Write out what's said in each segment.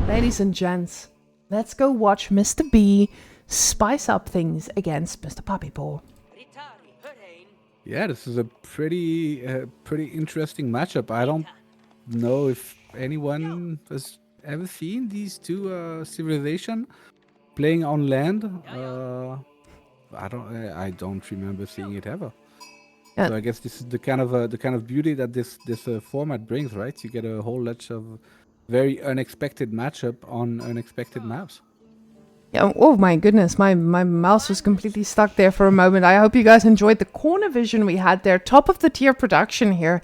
Ladies and gents, let's go watch Mr. B spice up things against Mr. Puppypaw. Yeah, this is a pretty interesting matchup. I don't know if anyone has ever seen these two civilization playing on land. I don't remember seeing it ever. Yeah. So I guess this is the kind of beauty that this format brings, right? You get a whole lot of very unexpected matchup on unexpected maps. Yeah, oh my goodness, my mouse was completely stuck there for a moment. I hope you guys enjoyed the corner vision we had there. Top of the tier production here.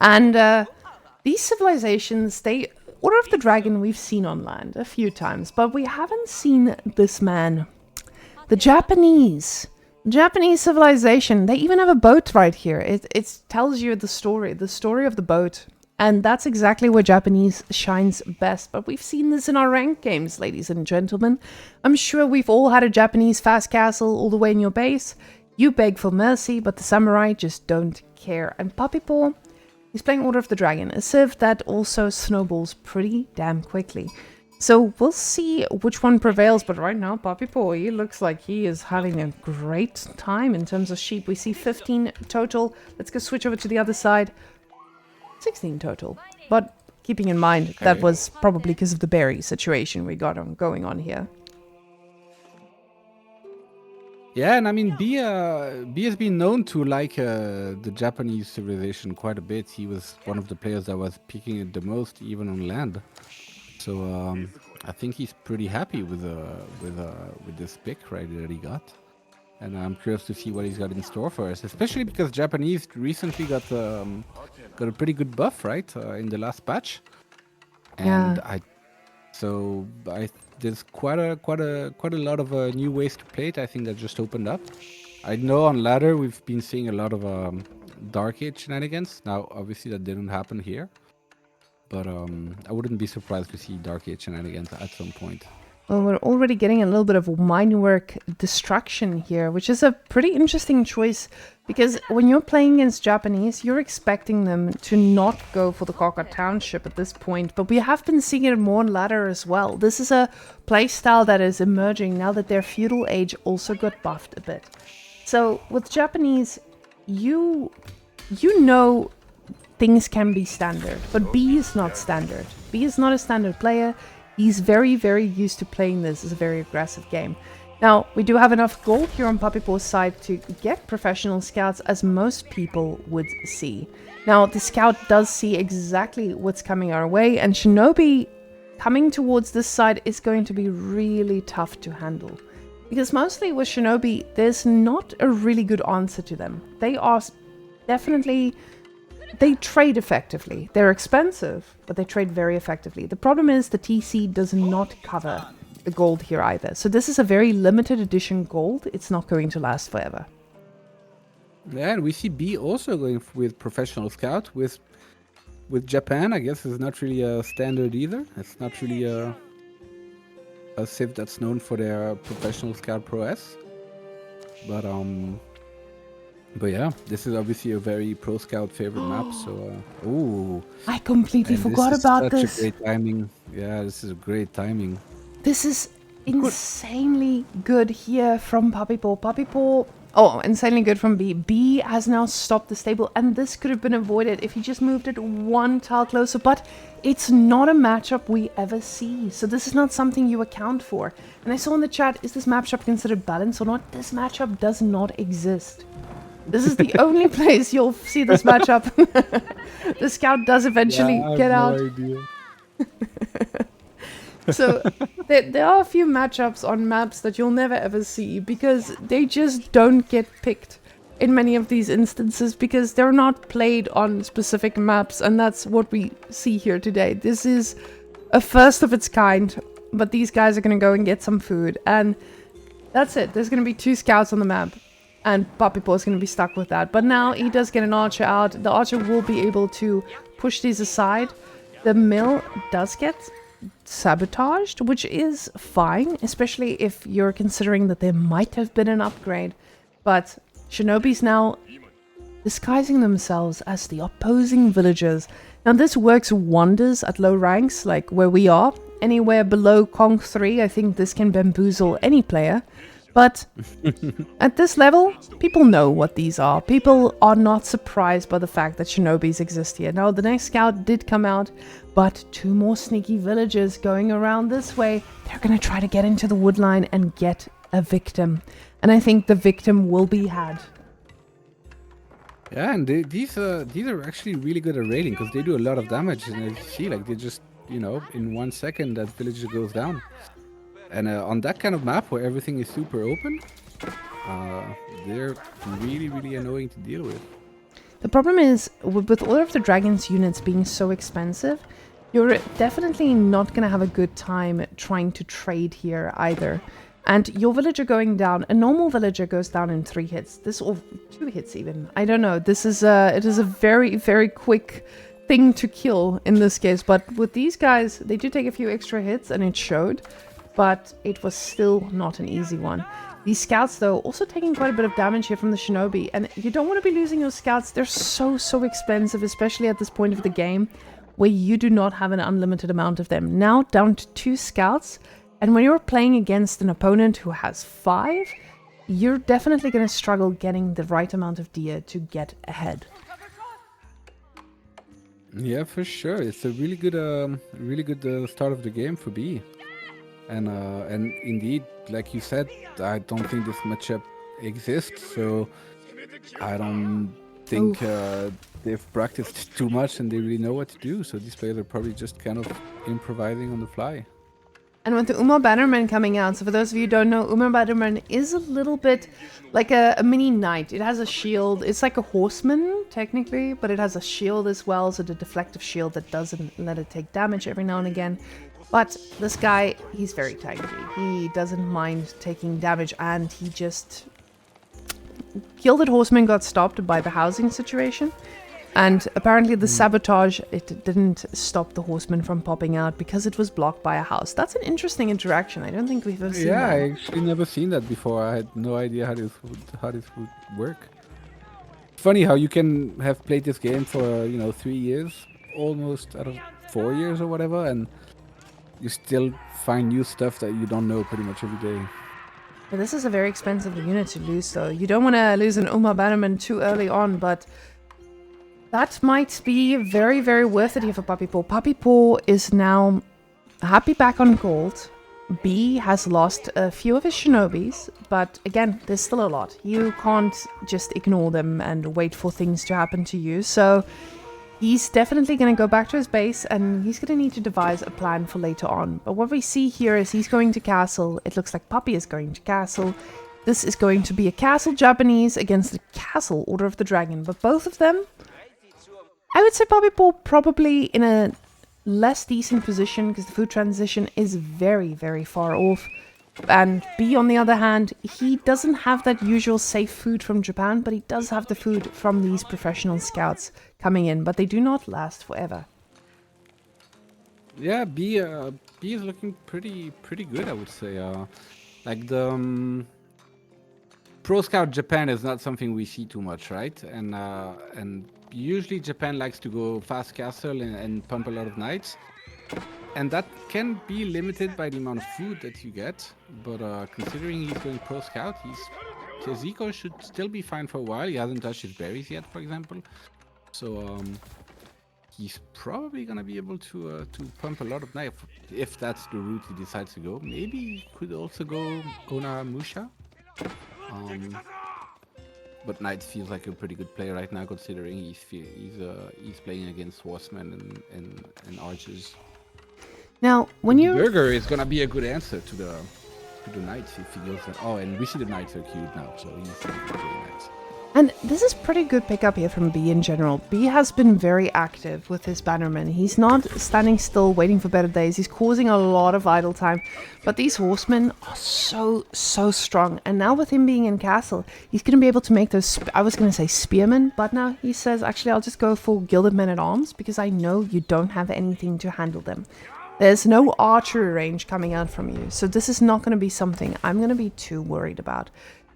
And these civilizations, Order of the Dragon we've seen on land a few times, but we haven't seen this man. The Japanese civilization, they even have a boat right here. It tells you the story of the boat. And that's exactly where Japanese shines best. But we've seen this in our ranked games, ladies and gentlemen. I'm sure we've all had a Japanese fast castle all the way in your base. You beg for mercy, but the samurai just don't care. And Puppypaw, he's playing Order of the Dragon, a civ that also snowballs pretty damn quickly. So we'll see which one prevails, but right now Puppypaw, he looks like he is having a great time in terms of sheep. We see 15 total. Let's go switch over to the other side. 16 total, but keeping in mind that was probably because of the berry situation we got going on here. Yeah, and I mean, B has been known to like the Japanese civilization quite a bit. He was one of the players that was picking it the most, even on land. So I think he's pretty happy with this pick right that he got. And I'm curious to see what he's got in store for us, especially because Japanese recently got a pretty good buff, right, in the last patch. And Yeah. there's quite a lot of new ways to play it. I think that just opened up. I know on ladder we've been seeing a lot of Dark Age shenanigans. Now, obviously, that didn't happen here, but I wouldn't be surprised to see Dark Age shenanigans at some point. Well, we're already getting a little bit of minework destruction here, which is a pretty interesting choice because when you're playing against Japanese, you're expecting them to not go for the Kaka Township at this point, but we have been seeing it more on ladder as well. This is a playstyle that is emerging now that their feudal age also got buffed a bit. So with Japanese, you know things can be standard, but B is not standard. B is not a standard player. He's very, very used to playing this as a very aggressive game. Now, we do have enough gold here on Puppypaw's side to get professional scouts, as most people would see. Now, the scout does see exactly what's coming our way, and Shinobi coming towards this side is going to be really tough to handle. Because mostly with Shinobi, there's not a really good answer to them. They are definitely... They trade effectively. They're expensive, but they trade very effectively. The problem is the TC does not cover the gold here either. So this is a very limited edition gold. It's not going to last forever. Yeah, and we see B also going with professional scout. With Japan, I guess is not really a standard either. It's not really a civ that's known for their professional scout prowess. But yeah, this is obviously a very pro scout favorite map. So ooh, I completely forgot about this. This is such a great timing. Yeah, this is great timing. This is insanely good here from Puppypaw. Puppypaw, oh, insanely good from B. B has now stopped the stable, and this could have been avoided if he just moved it one tile closer, but it's not a matchup we ever see, so this is not something you account for. And I saw in the chat, is this matchup considered balanced or not? This matchup does not exist. This is the only place you'll see this matchup. The scout does eventually get out. No idea. So there are a few matchups on maps that you'll never ever see because they just don't get picked in many of these instances because they're not played on specific maps, and that's what we see here today. This is a first of its kind, but these guys are going to go and get some food, and that's it. There's going to be 2 scouts on the map. And Puppypaw is going to be stuck with that. But now he does get an archer out. The archer will be able to push these aside. The mill does get sabotaged, which is fine, especially if you're considering that there might have been an upgrade. But Shinobi's now disguising themselves as the opposing villagers. Now this works wonders at low ranks, like where we are. anywhere below Conk 3, I think this can bamboozle any player. But at this level, people know what these are. People are not surprised by the fact that shinobis exist here. Now, the next scout did come out, but 2 more sneaky villagers going around this way. They're going to try to get into the wood line and get a victim. And I think the victim will be had. Yeah, and these are actually really good at raiding because they do a lot of damage. And as you see, like, they just, you know, in 1 second that villager goes down. And on that kind of map where everything is super open, they're really, really annoying to deal with. The problem is, with all of the Dragon's units being so expensive, you're definitely not going to have a good time trying to trade here either. And your villager going down, a normal villager goes down in 3 hits. This, or 2 hits even. I don't know. This is it is a very, very quick thing to kill in this case. But with these guys, they do take a few extra hits and it showed. But it was still not an easy one. These scouts, though, also taking quite a bit of damage here from the shinobi. And you don't want to be losing your scouts. They're so, so expensive, especially at this point of the game, where you do not have an unlimited amount of them. Now down to 2 scouts. And when you're playing against an opponent who has 5, you're definitely going to struggle getting the right amount of deer to get ahead. Yeah, for sure. It's a really good start of the game for B. And indeed, like you said, I don't think this matchup exists, so I don't think they've practiced too much and they really know what to do. So these players are probably just kind of improvising on the fly. And with the Umar Bannerman coming out, so for those of you who don't know, Umar Bannerman is a little bit like a mini knight. It has a shield. It's like a horseman, technically, but it has a shield as well, so the deflective shield that doesn't let it take damage every now and again. But this guy, he's very tanky. He doesn't mind taking damage, and he just... Gilded Horseman got stopped by the housing situation. And apparently the sabotage, it didn't stop the horseman from popping out because it was blocked by a house. That's an interesting interaction. I don't think we've ever seen that. Yeah, I actually never seen that before. I had no idea how this would work. Funny how you can have played this game for, 3 years, almost out of 4 years or whatever, and you still find new stuff that you don't know pretty much every day. But this is a very expensive unit to lose, so you don't want to lose an Umar Bannerman too early on, but that might be very, very worth it here for Puppypaw. Puppypaw is now happy back on gold. B has lost a few of his shinobis, but again, there's still a lot. You can't just ignore them and wait for things to happen to you, so he's definitely going to go back to his base, and he's going to need to devise a plan for later on. But what we see here is he's going to castle. It looks like Puppy is going to castle. This is going to be a castle Japanese against the castle Order of the Dragon. But both of them, I would say Puppypaw probably in a less decent position because the food transition is very, very far off. And B, on the other hand, he doesn't have that usual safe food from Japan, but he does have the food from these professional scouts coming in, but they do not last forever. Yeah, B is looking pretty good, I would say. Like the Pro Scout Japan is not something we see too much, right? And usually Japan likes to go fast castle and pump a lot of knights. And that can be limited by the amount of food that you get. But considering he's going Pro Scout, his eco should still be fine for a while. He hasn't touched his berries yet, for example. So he's probably going to be able to pump a lot of knights if that's the route he decides to go. Maybe he could also go Ona Musha. But Knight feels like a pretty good player right now, considering he's playing against horsemen and archers. Now, when you Burger is gonna be a good answer to the Knights if he goes. Oh, and we see the Knights are cute now, so he's doing Knights. And this is pretty good pickup here from B in general. B has been very active with his bannermen. He's not standing still waiting for better days. He's causing a lot of idle time. But these horsemen are so strong. And now with him being in castle, he's going to be able to make those, I was going to say spearmen, but now he says, actually, I'll just go for gilded men-at-arms because I know you don't have anything to handle them. There's no archery range coming out from you. So this is not going to be something I'm going to be too worried about.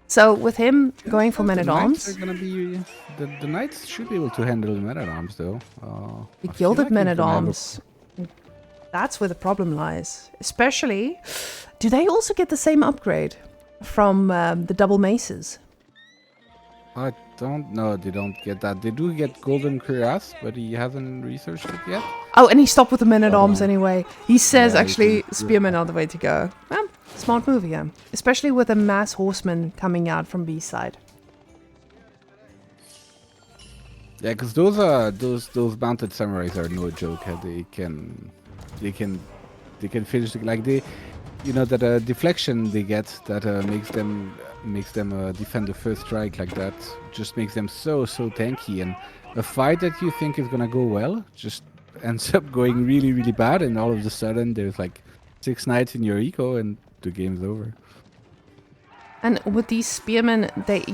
So with him going for men-at-arms, the Knights should be able to handle the men-at-arms though. the gilded men-at-arms, That's where the problem lies. Especially, do they also get the same upgrade from the double maces? I don't know. They don't get that. They do get golden cuirass, but he hasn't researched it yet. Oh, and he stopped with the men-at-arms Oh. anyway. He says, Yeah, actually, he can- spearmen are the way to go. Well, smart move, yeah. Especially with a mass horseman coming out from B side. Yeah, because those mounted samurais are no joke. They can finish like they, that deflection they get that makes them defend the first strike like that. Just makes them so tanky, and a fight that you think is gonna go well just ends up going really really bad, and all of a sudden there's like 6 knights in your eco and the game's over. And with these spearmen,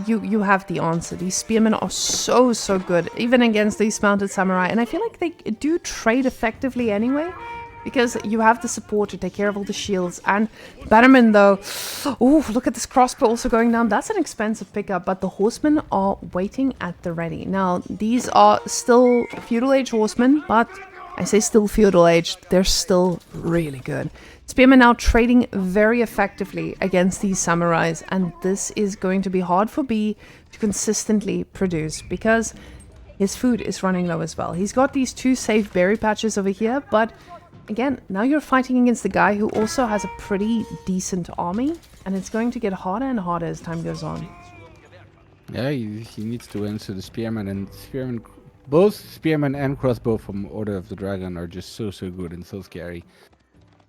you have the answer. These spearmen are so good, even against these mounted samurai. And I feel like they do trade effectively anyway, because you have the support to take care of all the shields. And Bannerman, though, oh, look at this crossbow also going down. That's an expensive pickup, but the horsemen are waiting at the ready. Now, these are still feudal age horsemen, but I say still feudal age, they're still really good. Spearmen now trading very effectively against these samurais, and this is going to be hard for B to consistently produce because his food is running low as well. He's got these 2 safe berry patches over here, but again, now you're fighting against the guy who also has a pretty decent army, and it's going to get harder and harder as time goes on. Yeah, he needs to answer the spearman, and both spearman and crossbow from Order of the Dragon are just so good and so scary.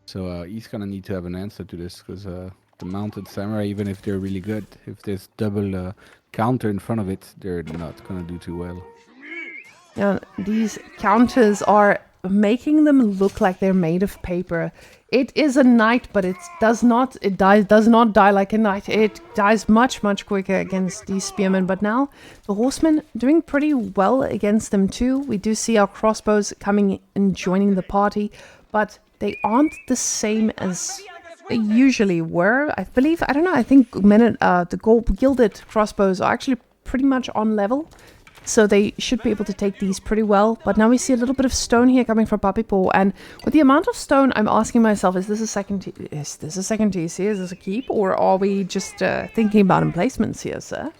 So he's gonna need to have an answer to this, because the mounted samurai, even if they're really good, if there's double counter in front of it, they're not gonna do too well. Yeah, these counters are making them look like they're made of paper. It is a knight, but it does not die like a knight. It dies much quicker against these spearmen. But now the horsemen doing pretty well against them too. We do see our crossbows coming and joining the party, but they aren't the same as they usually were. I believe, I don't know, I think the gilded crossbows are actually pretty much on level. So they should be able to take these pretty well. But now we see a little bit of stone here coming from Puppypaw. And with the amount of stone, I'm asking myself, is this a second TC? Is this a keep? Or are we just thinking about emplacements here, sir?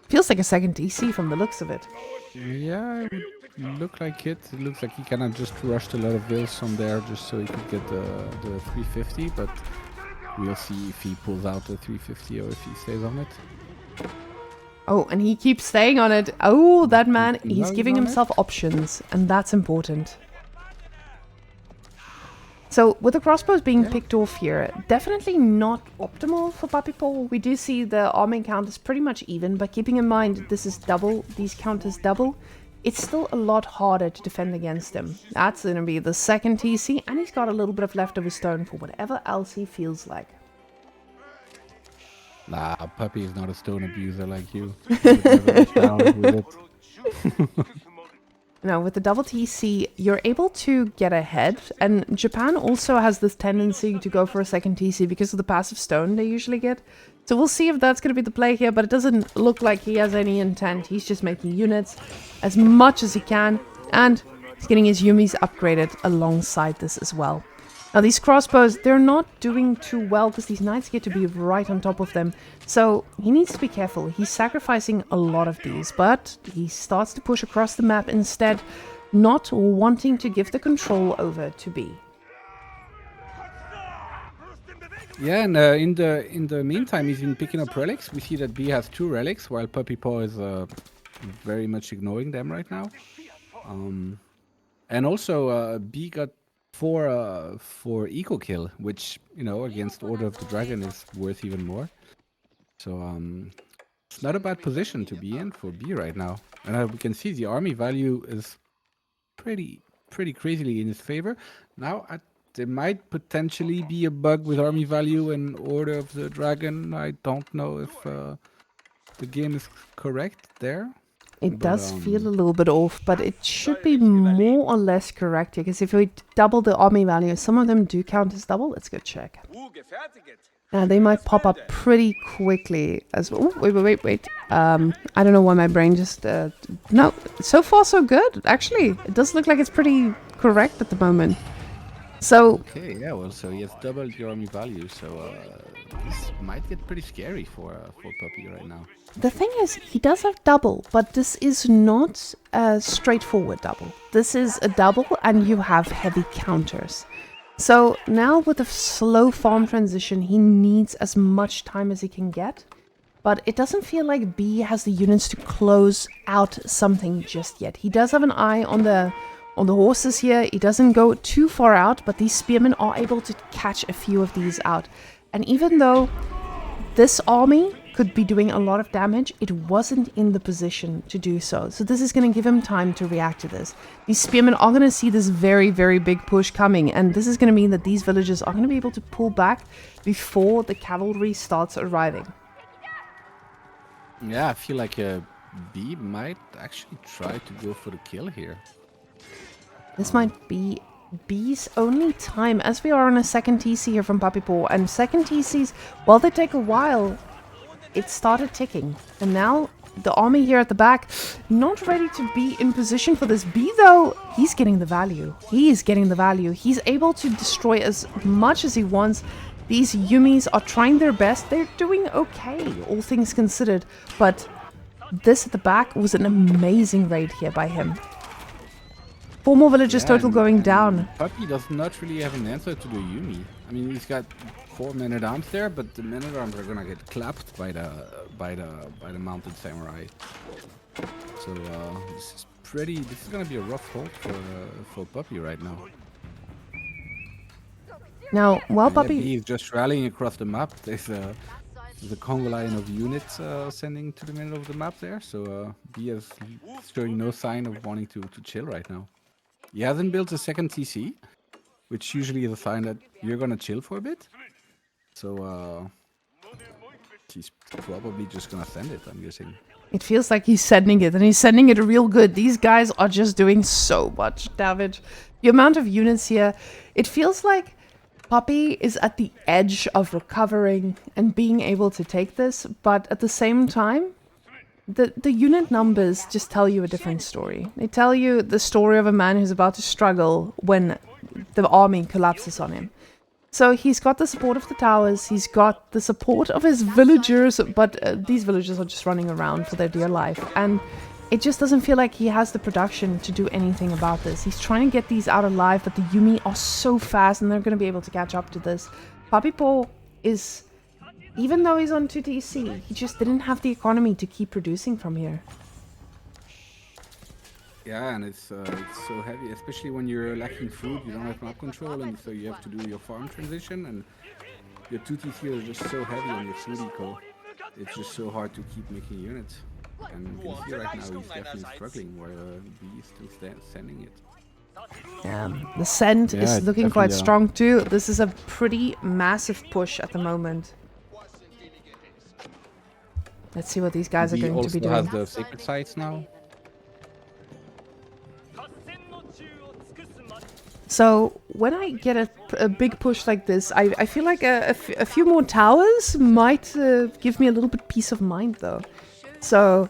Feels like a second TC from the looks of it. Yeah, it would look like it. It looks like he kind of just rushed a lot of bills from there just so he could get the 350. But we'll see if he pulls out the 350 or if he stays on it. Oh, and he keeps staying on it. Oh, that man, he's giving himself options, and that's important. So, with the crossbows being picked off here, definitely not optimal for Puppypaw. We do see the arming count is pretty much even, but keeping in mind this is double, these counters double, it's still a lot harder to defend against him. That's going to be the second TC, and he's got a little bit of leftover stone for whatever else he feels like. Nah, Puppy is not a stone abuser like you. He would never be down with it. Now, with the double TC, you're able to get ahead, and Japan also has this tendency to go for a second TC because of the passive stone they usually get. So we'll see if that's going to be the play here, but it doesn't look like he has any intent. He's just making units as much as he can, and he's getting his Yumis upgraded alongside this as well. Now, these crossbows, they're not doing too well because these knights get to be right on top of them. So he needs to be careful. He's sacrificing a lot of these, but he starts to push across the map instead, not wanting to give the control over to B. Yeah, and in the meantime, he's been picking up relics. We see that B has 2 relics, while Puppypaw is very much ignoring them right now. And also, B got 4 eco kill, which, against Order of the Dragon is worth even more. So it's not a bad position to be in for B right now. And we can see the army value is pretty crazily in his favor. Now there might potentially be a bug with army value in Order of the Dragon. I don't know if the game is correct there. It does feel a little bit off, but it should be more or less correct here, because if we double the army value, some of them do count as double. Let's go check. They might pop up pretty quickly as well. Ooh, wait. I don't know why my brain just... no, so far so good. Actually, it does look like it's pretty correct at the moment. So Okay, yeah, well, so he has doubled your army value, so this might get pretty scary for Puppy right now. the thing is, he does have double, but this is not a straightforward double. This is a double and you have heavy counters. So now with a slow farm transition, he needs as much time as he can get. But it doesn't feel like B has the units to close out something just yet. He does have an eye on the horses here. He doesn't go too far out, but these spearmen are able to catch a few of these out. And even though this army could be doing a lot of damage, it wasn't in the position to do so. So this is going to give him time to react to this. These spearmen are going to see this very, very big push coming, and this is going to mean that these villagers are going to be able to pull back before the cavalry starts arriving. Yeah, I feel like B might actually try to go for the kill here. This might be B's only time, as we are on a second TC here from Puppypaw, and second TCs, while they take a while, it started ticking. And now the army here at the back, not ready to be in position for this. B though, he's getting the value. He is getting the value. He's able to destroy as much as he wants. These Yumis are trying their best. They're doing okay, all things considered. But this at the back was an amazing raid here by him. 4 more villagers total going down. Puppy does not really have an answer to the Yumi. I mean, he's got 4 men-at-arms there, but the men-at-arms are gonna get clapped by the mounted samurai. So this is gonna be a rough hold for Puppy right now. Now, while Puppy... He's just rallying across the map. There's a Congo line of units sending to the middle of the map there. So B is showing no sign of wanting to chill right now. He hasn't built a second TC, which usually is a sign that you're gonna chill for a bit. So he's probably just gonna send it, I'm guessing. It feels like he's sending it, and he's sending it real good. These guys are just doing so much damage. The amount of units here, it feels like Puppy is at the edge of recovering and being able to take this, but at the same time, the unit numbers just tell you a different story. They tell you the story of a man who's about to struggle when the army collapses on him. So he's got the support of the towers, he's got the support of his villagers, but these villagers are just running around for their dear life. And it just doesn't feel like he has the production to do anything about this. He's trying to get these out alive, but the Yumi are so fast and they're going to be able to catch up to this. Puppypaw is, even though he's on 2 TC, he just didn't have the economy to keep producing from here. Yeah, and it's so heavy, especially when you're lacking food, you don't have map control, and so you have to do your farm transition, and your 2 TC are just so heavy on your food eco. It's just so hard to keep making units. And you can see right now he's definitely struggling, where B is still sending it. The send is looking quite strong too. This is a pretty massive push at the moment. Let's see what these guys are going to be doing. Has the sacred sites now. So when I get a big push like this, I feel like a few more towers might give me a little bit peace of mind though. So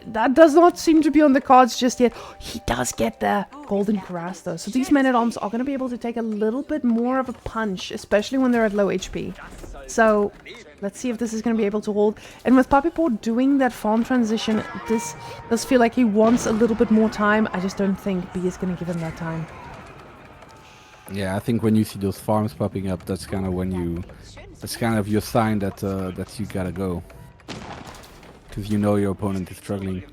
that does not seem to be on the cards just yet. He does get the golden cuirass though. So these men-at-arms are going to be able to take a little bit more of a punch, especially when they're at low HP. So let's see if this is going to be able to hold. And with Puppypaw doing that farm transition, this does feel like he wants a little bit more time. I just don't think B is going to give him that time. Yeah, I think when you see those farms popping up, that's kind of when that's kind of your sign that that you gotta go. Because you know your opponent is struggling.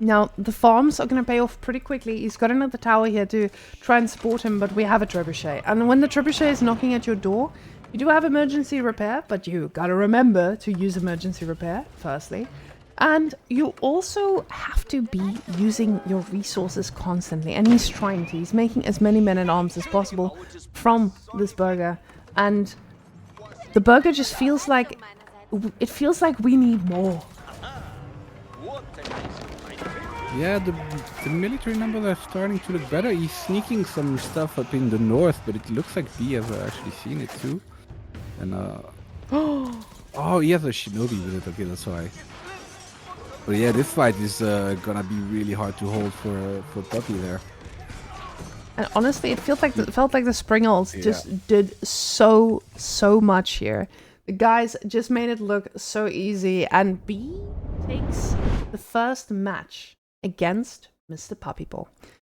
Now, the farms are going to pay off pretty quickly. He's got another tower here to try and support him, but we have a trebuchet. And when the trebuchet is knocking at your door, you do have emergency repair, but you gotta remember to use emergency repair, firstly. And you also have to be using your resources constantly. And he's trying to. He's making as many men-at-arms as possible from this burger. And the burger just feels like... It feels like we need more. Yeah, the military numbers are starting to look better. He's sneaking some stuff up in the north, but it looks like B has actually seen it too. And oh, he has a shinobi with it. Okay, that's why. But yeah, this fight is gonna be really hard to hold for Puppy there. And honestly, it felt like the spring ults just did so much here. The guys just made it look so easy, and B takes the first match against Mr. Puppypaw.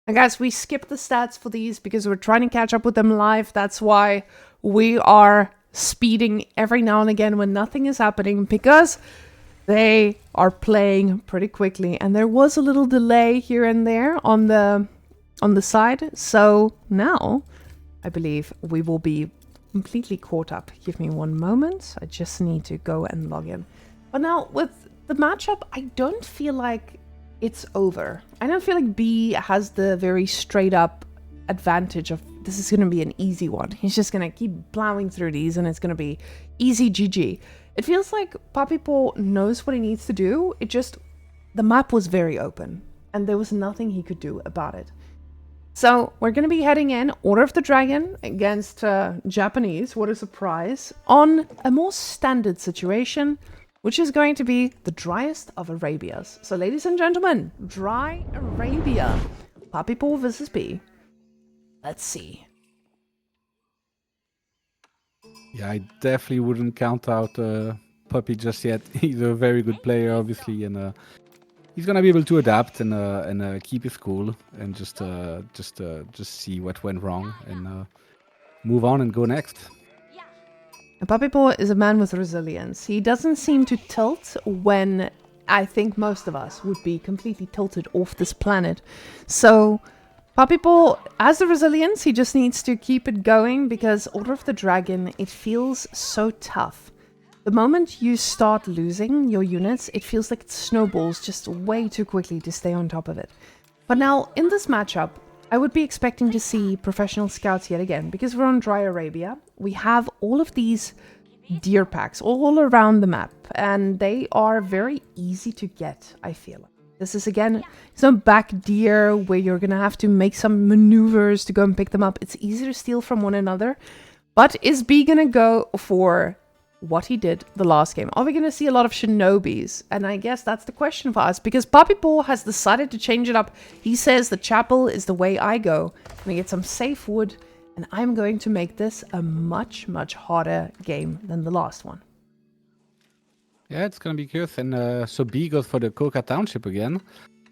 And guys, we skipped the stats for these because we're trying to catch up with them live. That's why we are speeding every now and again when nothing is happening, because they are playing pretty quickly. And there was a little delay here and there on the side. So now I believe we will be completely caught up. Give me one moment. I just need to go and log in. But now with the matchup, I don't feel like it's over. I don't feel like B has the very straight up advantage of this is going to be an easy one. He's just going to keep plowing through these and it's going to be easy GG. It feels like Puppypaw knows what he needs to do. The map was very open and there was nothing he could do about it. So we're going to be heading in Order of the Dragon against Japanese, what a surprise, on a more standard situation, which is going to be the driest of Arabias. So ladies and gentlemen, Dry Arabia, Puppypaw versus B. Let's see. Yeah, I definitely wouldn't count out Puppy just yet. He's a very good player, obviously, and he's gonna be able to adapt and keep his cool and just see what went wrong and move on and go next. Puppypaw is a man with resilience. He doesn't seem to tilt when I think most of us would be completely tilted off this planet. So Puppypaw has the resilience, he just needs to keep it going because Order of the Dragon, it feels so tough. The moment you start losing your units, it feels like it snowballs just way too quickly to stay on top of it. But now, in this matchup, I would be expecting to see professional scouts yet again, because we're on Dry Arabia. We have all of these deer packs all around the map, and they are very easy to get, I feel. This is, again, some back deer where you're going to have to make some maneuvers to go and pick them up. It's easy to steal from one another. But is B going to go for what he did the last game? Are we going to see a lot of shinobis? And I guess that's the question for us, because Puppypaw has decided to change it up. He says the chapel is the way I go. I'm going to get some safe wood, and I'm going to make this a much, much harder game than the last one. Yeah, it's gonna be good. And so B goes for the Coca Township again.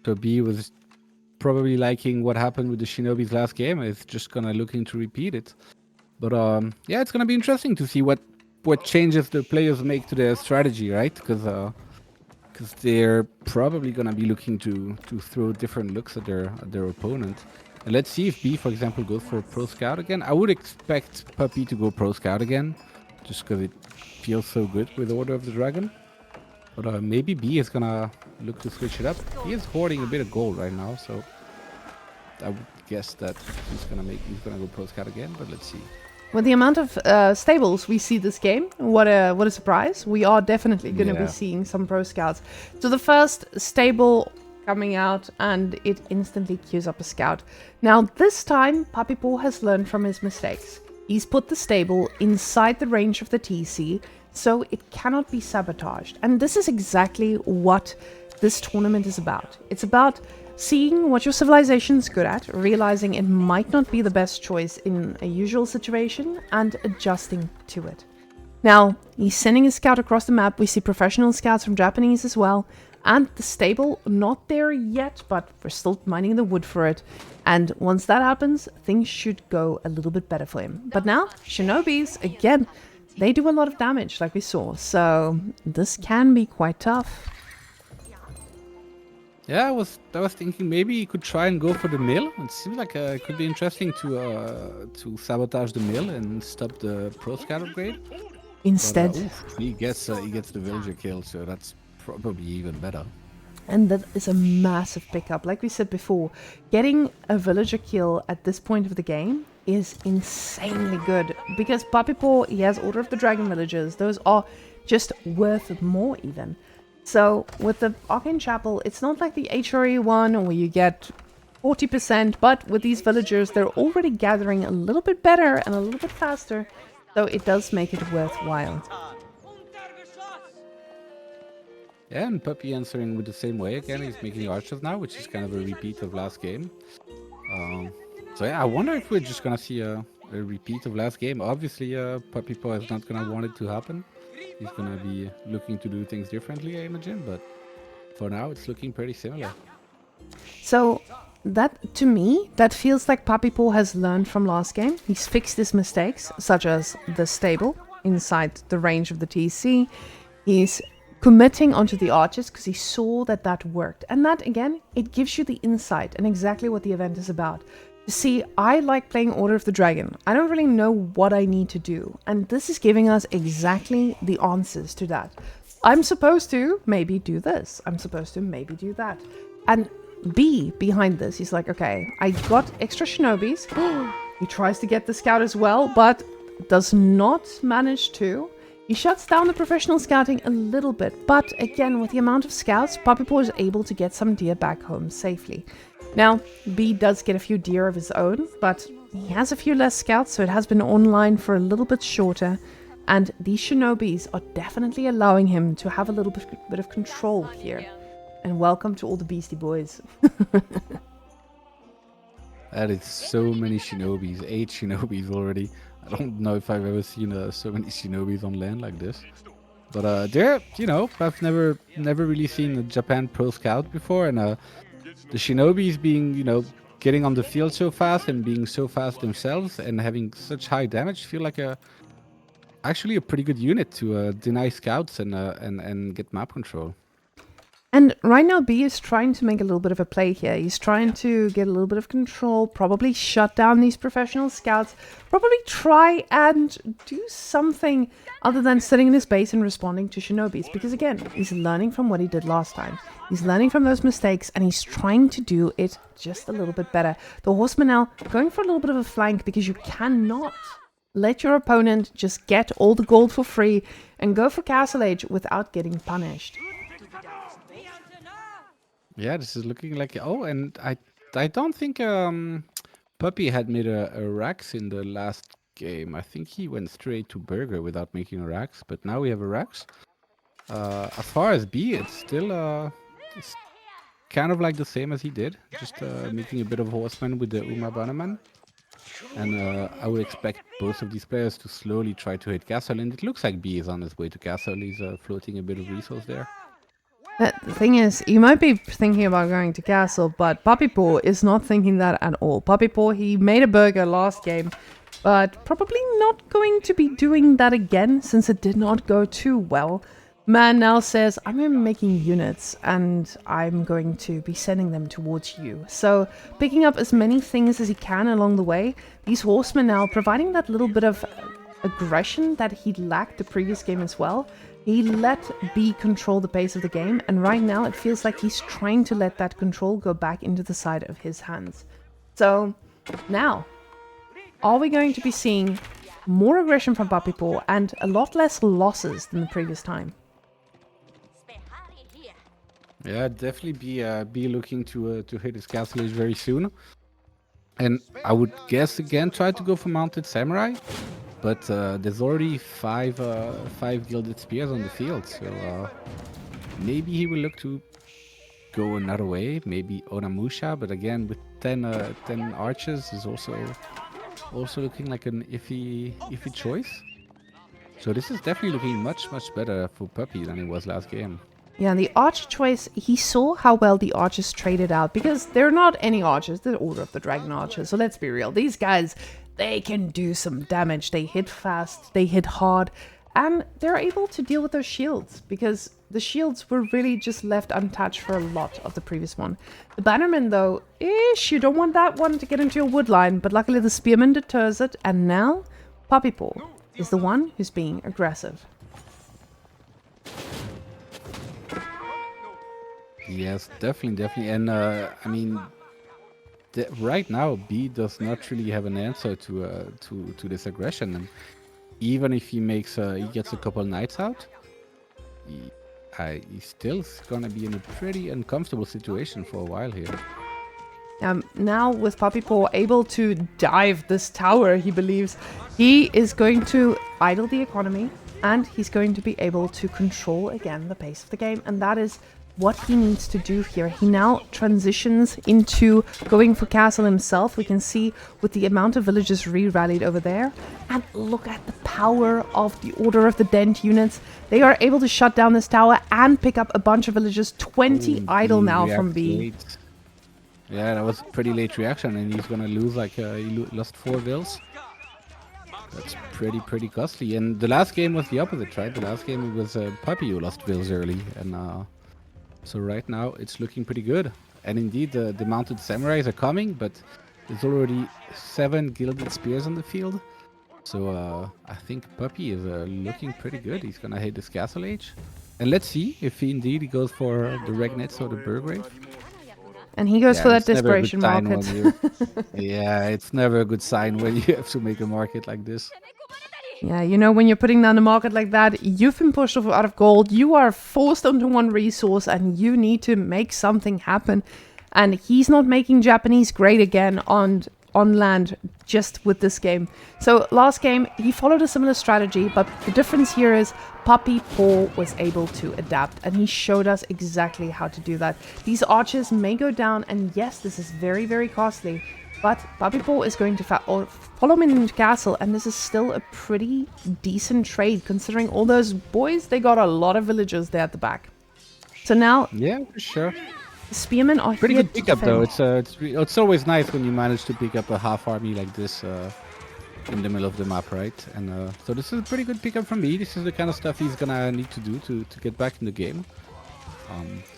So B was probably liking what happened with the Shinobis last game. It's just gonna looking to repeat it. But yeah, it's gonna be interesting to see what changes the players make to their strategy, right? Because they're probably gonna be looking to throw different looks at their opponent. And let's see if B, for example, goes for Pro Scout again. I would expect Puppy to go Pro Scout again, just because it feels so good with Order of the Dragon. But maybe B is gonna look to switch it up. He is hoarding a bit of gold right now, so I would guess that he's gonna go Pro Scout again. But let's see. With the amount of stables we see this game, what a surprise. We are definitely going to be seeing some Pro Scouts. So the first stable coming out, and it instantly queues up a scout. Now this time, Puppypaw has learned from his mistakes. He's put the stable inside the range of the TC, so it cannot be sabotaged. And this is exactly what this tournament is about. It's about seeing what your civilization's good at, realizing it might not be the best choice in a usual situation, and adjusting to it. Now, he's sending a scout across the map. We see professional scouts from Japanese as well. And the stable, not there yet, but we're still mining the wood for it. And once that happens, things should go a little bit better for him. But now, Shinobis, again, they do a lot of damage, like we saw. So this can be quite tough. Yeah, I was thinking maybe he could try and go for the mill. It seems like it could be interesting to sabotage the mill and stop the Pro Scout upgrade. Instead, but, he gets the villager kill, so that's probably even better. And that is a massive pickup. Like we said before, getting a villager kill at this point of the game is insanely good, because Puppypaw, he has Order of the Dragon villagers. Those are just worth more even. So with the Arcane Chapel, it's not like the HRE one where you get 40%, but with these villagers, they're already gathering a little bit better and a little bit faster, so it does make it worthwhile. Yeah, and Puppy answering with the same way again. He's making archers now, which is kind of a repeat of last game. So yeah, I wonder if we're just gonna see a repeat of last game. Obviously, Puppypaw is not gonna want it to happen. He's gonna be looking to do things differently, I imagine. But for now, it's looking pretty similar. So that, to me, that feels like Puppypaw has learned from last game. He's fixed his mistakes, such as the stable inside the range of the TC. He's committing onto the archers because he saw that that worked. And that, again, it gives you the insight and exactly what the event is about. You see, I like playing Order of the Dragon. I don't really know what I need to do. And this is giving us exactly the answers to that. I'm supposed to maybe do this. I'm supposed to maybe do that. And B, behind this, he's like, okay, I got extra shinobis. He tries to get the scout as well, but does not manage to. He shuts down the professional scouting a little bit, but again, with the amount of scouts, Puppypaw is able to get some deer back home safely. Now, B does get a few deer of his own, but he has a few less scouts, so it has been online for a little bit shorter, and these shinobis are definitely allowing him to have a little bit of control here. And welcome to all the Beastie Boys. That is so many shinobis, 8 shinobis already. I don't know if I've ever seen so many shinobis on land like this. But they're, you know, I've never really seen a Japan Pro Scout before, and the shinobis being, you know, getting on the field so fast and being so fast themselves and having such high damage feel like actually a pretty good unit to deny scouts and get map control. And right now, B is trying to make a little bit of a play here. He's trying to get a little bit of control, probably shut down these professional scouts, probably try and do something other than sitting in his base and responding to shinobis. Because again, he's learning from what he did last time. He's learning from those mistakes and he's trying to do it just a little bit better. The horseman now going for a little bit of a flank because you cannot let your opponent just get all the gold for free and go for Castle Age without getting punished. Yeah, this is looking like... Oh, and I don't think Puppy had made a Rax in the last game. I think he went straight to Burger without making a Rax, but now we have a Rax. As far as B, it's still it's kind of like the same as he did, just making a bit of Horseman with the Uma Bannerman. And I would expect both of these players to slowly try to hit Castle, and it looks like B is on his way to Castle. He's floating a bit of resource there. The thing is, you might be thinking about going to Castle, but Puppypaw is not thinking that at all. Puppypaw, he made a burger last game, but probably not going to be doing that again since it did not go too well. Man now says, I'm going to be making units and I'm going to be sending them towards you. So picking up as many things as he can along the way. These horsemen now providing that little bit of aggression that he lacked the previous game as well. He let B control the pace of the game, and right now it feels like he's trying to let that control go back into the side of his hands. So, now, are we going to be seeing more aggression from Puppypaw and a lot less losses than the previous time? Yeah, definitely be looking to hit his Castle Age very soon. And I would guess again try to go for Mounted Samurai. But there's already five Gilded Spears on the field, so maybe he will look to go another way, maybe Onamusha, but again with 10 archers is also looking like an iffy choice. So this is definitely looking much better for Puppy than it was last game. Yeah, the archer choice, he saw how well the archers traded out, because they're not any archers, they're Order of the Dragon archers, so let's be real, these guys, they can do some damage. They hit fast, they hit hard, and they're able to deal with those shields because the shields were really just left untouched for a lot of the previous one. The Bannerman, though, you don't want that one to get into your wood line, but luckily the Spearman deters it, and now Puppypaw is the one who's being aggressive. Yes, definitely, and I mean, right now B does not really have an answer to this aggression, and even if he makes he gets a couple knights out, he's still gonna be in a pretty uncomfortable situation for a while here. Now with Puppypaw able to dive this tower, he believes he is going to idle the economy and he's going to be able to control again the pace of the game, and that is what he needs to do here. He now transitions into going for castle himself. We can see with the amount of villagers re-rallied over there. And look at the power of the Order of the Dent units. They are able to shut down this tower and pick up a bunch of villagers. 20 idle now from B. Late. Yeah, that was a pretty late reaction, and he's gonna lose like he lost 4 vills. That's pretty costly. And the last game was the opposite, right? The last game it was Puppy who lost vills early, and so right now it's looking pretty good. And indeed, the mounted samurais are coming, but there's already 7 gilded spears on the field. So I think Puppy is looking pretty good. He's gonna hit this castle age, and let's see if he indeed goes for the Regnitz or the Burgrave. And he goes for that desperation market. Yeah, it's never a good sign when you have to make a market like this. Yeah, you know, when you're putting down the market like that, you've been pushed out of gold, you are forced onto one resource, and you need to make something happen. And he's not making Japanese great again on land just with this game. So last game, he followed a similar strategy, but the difference here is Puppypaw was able to adapt, and he showed us exactly how to do that. These archers may go down, and yes, this is very costly, but Puppypaw is going to follow him into castle, and this is still a pretty decent trade considering all those boys, they got a lot of villagers there at the back. So now, yeah, for sure. The spearmen are pretty here good pickup though. It's always nice when you manage to pick up a half army like this in the middle of the map, right? And so this is a pretty good pickup from me. This is the kind of stuff he's gonna need to do to get back in the game.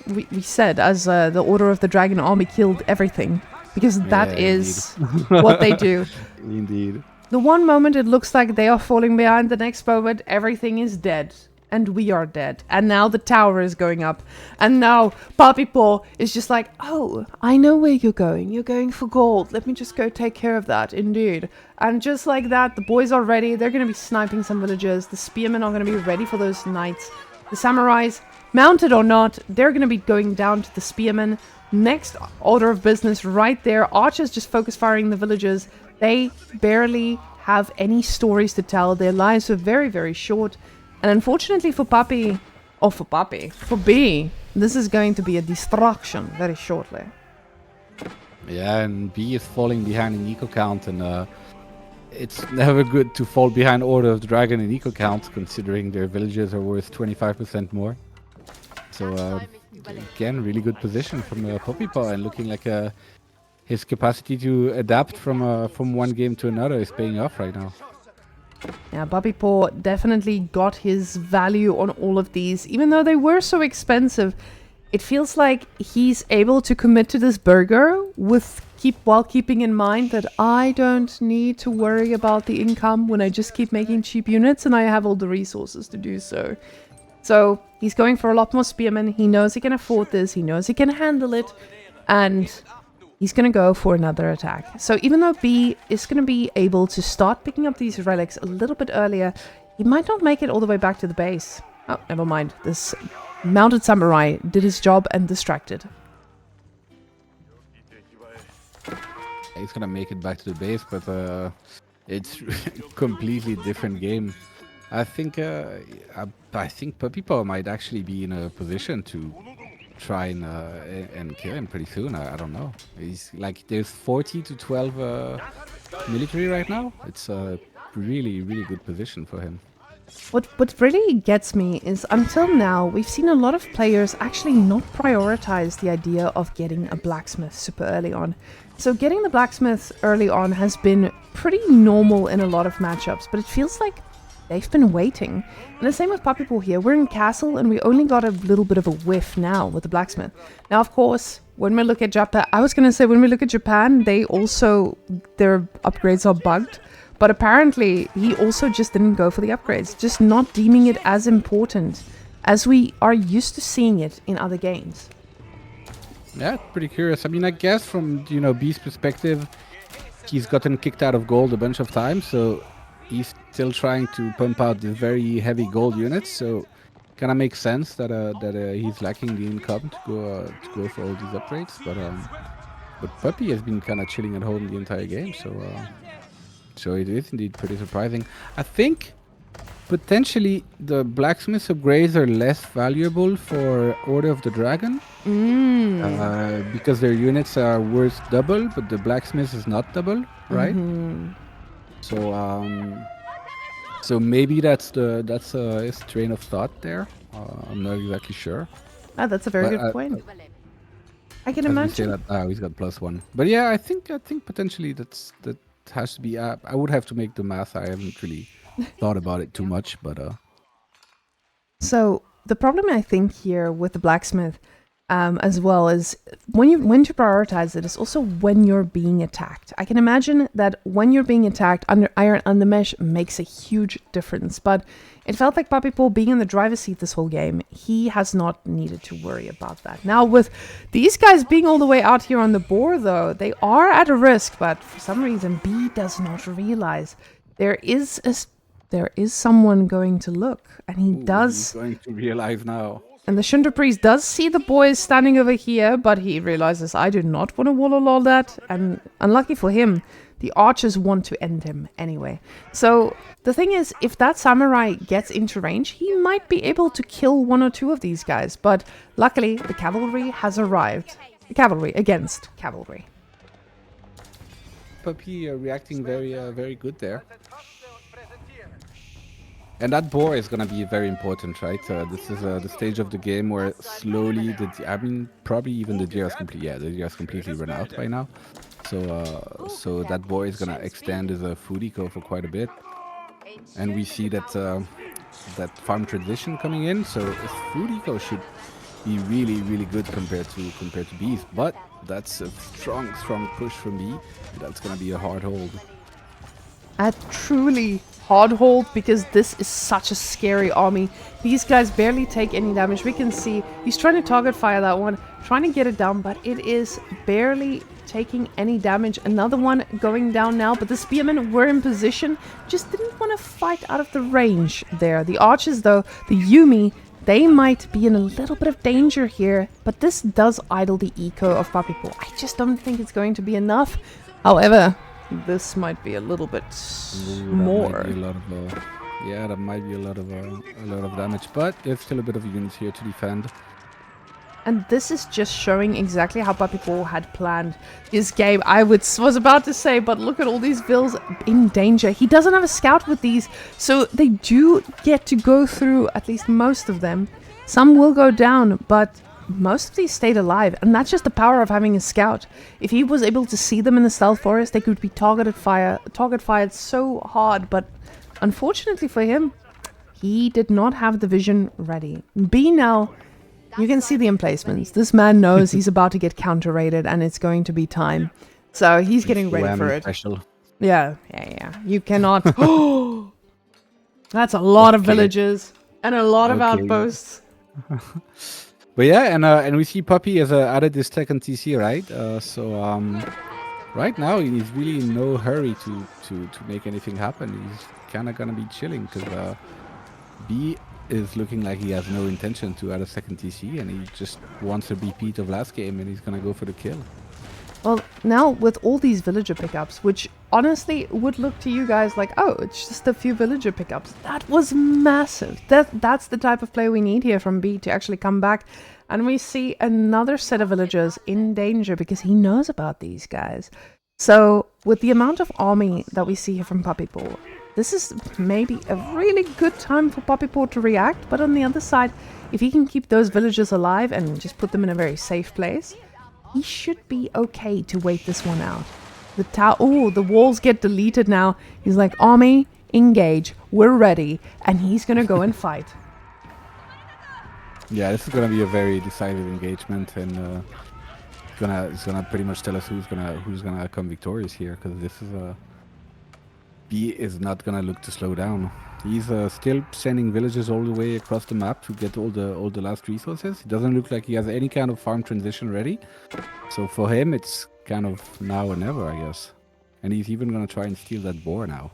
We said as the Order of the Dragon army killed everything, because that is what they do. Indeed. The one moment it looks like they are falling behind, the next moment everything is dead. And we are dead. And now the tower is going up. And now Puppypaw is just like, oh, I know where you're going. You're going for gold. Let me just go take care of that. Indeed. And just like that, the boys are ready. They're going to be sniping some villagers. The spearmen are going to be ready for those knights. The samurais, mounted or not, they're going to be going down to the spearmen. Next order of business right there. Archers just focus firing the villagers. They barely have any stories to tell. Their lives were very short. And unfortunately for for B, this is going to be a destruction very shortly. Yeah, and B is falling behind in eco count, and it's never good to fall behind Order of the Dragon in eco count, considering their villages are worth 25% more. So again, really good position from Puppypaw, and looking like his capacity to adapt from one game to another is paying off right now. Yeah, Puppypaw definitely got his value on all of these. Even though they were so expensive, it feels like he's able to commit to this burger while keeping in mind that I don't need to worry about the income when I just keep making cheap units and I have all the resources to do so. So he's going for a lot more spearmen. He knows he can afford this. He knows he can handle it. And he's going to go for another attack. So even though B is going to be able to start picking up these relics a little bit earlier, he might not make it all the way back to the base. Oh, never mind. This mounted samurai did his job and distracted. He's going to make it back to the base, but it's a completely different game. I think Puppypaw might actually be in a position to try and kill him pretty soon. I don't know. He's like, there's 40 to 12 military right now. It's a really good position for him. What really gets me is until now we've seen a lot of players actually not prioritize the idea of getting a blacksmith super early on. So getting the blacksmith early on has been pretty normal in a lot of matchups, but it feels like they've been waiting. And the same with Puppypaw here. We're in castle and we only got a little bit of a whiff now with the blacksmith. Now, of course, when we look at Japan, I was going to say when we look at Japan, their upgrades are bugged. But apparently, he also just didn't go for the upgrades, just not deeming it as important as we are used to seeing it in other games. Yeah, pretty curious. I mean, I guess from, B's perspective, he's gotten kicked out of gold a bunch of times, so he's still trying to pump out the very heavy gold units, so kind of makes sense that he's lacking the income to go for all these upgrades. But Puppy has been kind of chilling at home the entire game, so it is indeed pretty surprising. I think potentially the blacksmith upgrades are less valuable for Order of the Dragon. Because their units are worth double, but the blacksmith is not double, right? So so maybe that's his train of thought there. I'm not exactly sure. Ah, that's a very But, good point. I can as we say imagine. that, he's got +1. But yeah, I think potentially that has to be. I would have to make the math. I haven't really thought about it too much, but So the problem I think here with the blacksmith, as well is when to prioritize it is also when you're being attacked. I can imagine that when you're being attacked, Iron Undermesh makes a huge difference. But it felt like Puppypaw being in the driver's seat this whole game, he has not needed to worry about that. Now with these guys being all the way out here on the board though, they are at a risk, but for some reason B does not realize there is someone going to look, and he does. He's going to realize now. And the Shunta priest does see the boys standing over here, but he realizes, I do not want to wall that. And unlucky for him, the archers want to end him anyway. So the thing is, if that samurai gets into range, he might be able to kill one or two of these guys. But luckily, the cavalry has arrived. The cavalry against cavalry. Puppy reacting very good there. And that boar is going to be very important, right? This is the stage of the game where slowly, probably even the deer is completely run out by now. So that boar is going to extend his food eco for quite a bit. And we see that that farm transition coming in. So his food eco should be really good compared to B's. But that's a strong push from B. That's going to be a hard hold. A truly hard hold, because this is such a scary army. These guys barely take any damage. We can see he's trying to target fire that one, trying to get it down, but it is barely taking any damage. Another one going down now, but the spearmen were in position, just didn't want to fight out of the range there. The archers though, the Yumi, they might be in a little bit of danger here, but this does idle the eco of Puppypaw. I just don't think it's going to be enough. However, this might be a little bit more. That might be a lot of damage, but there's still a bit of units here to defend. And this is just showing exactly how Puppypaw had planned his game. I was about to say, but look at all these vills in danger. He doesn't have a scout with these, so they do get to go through at least most of them. Some will go down, but most of these stayed alive, and that's just the power of having a scout. If he was able to see them in the stealth forest, they could be target fired so hard, but unfortunately for him, he did not have the vision ready. B now, you can see the emplacements. This man knows he's about to get counter-raided, and it's going to be time. So he's getting ready for it. Special. Yeah. You cannot... That's a lot of villages, and a lot of outposts. But yeah, and we see Puppy has added this second TC, right? Right now he's really in no hurry to make anything happen. He's kind of gonna be chilling because B is looking like he has no intention to add a second TC, and he just wants a repeat of last game, and he's gonna go for the kill. Well, now with all these villager pickups, which honestly would look to you guys like, oh, it's just a few villager pickups. That was massive. That's the type of play we need here from B to actually come back. And we see another set of villagers in danger because he knows about these guys. So with the amount of army that we see here from Puppypaw, this is maybe a really good time for Puppypaw to react. But on the other side, if he can keep those villagers alive and just put them in a very safe place, he should be okay to wait this one out. The walls get deleted now. He's like, army, engage, we're ready. And he's gonna go and fight. Yeah, this is gonna be a very decisive engagement, and it's gonna pretty much tell us who's gonna come victorious here, because this is B is not gonna look to slow down. He's still sending villagers all the way across the map to get all the last resources. It doesn't look like he has any kind of farm transition ready. So for him, it's kind of now or never, I guess. And he's even gonna try and steal that boar now.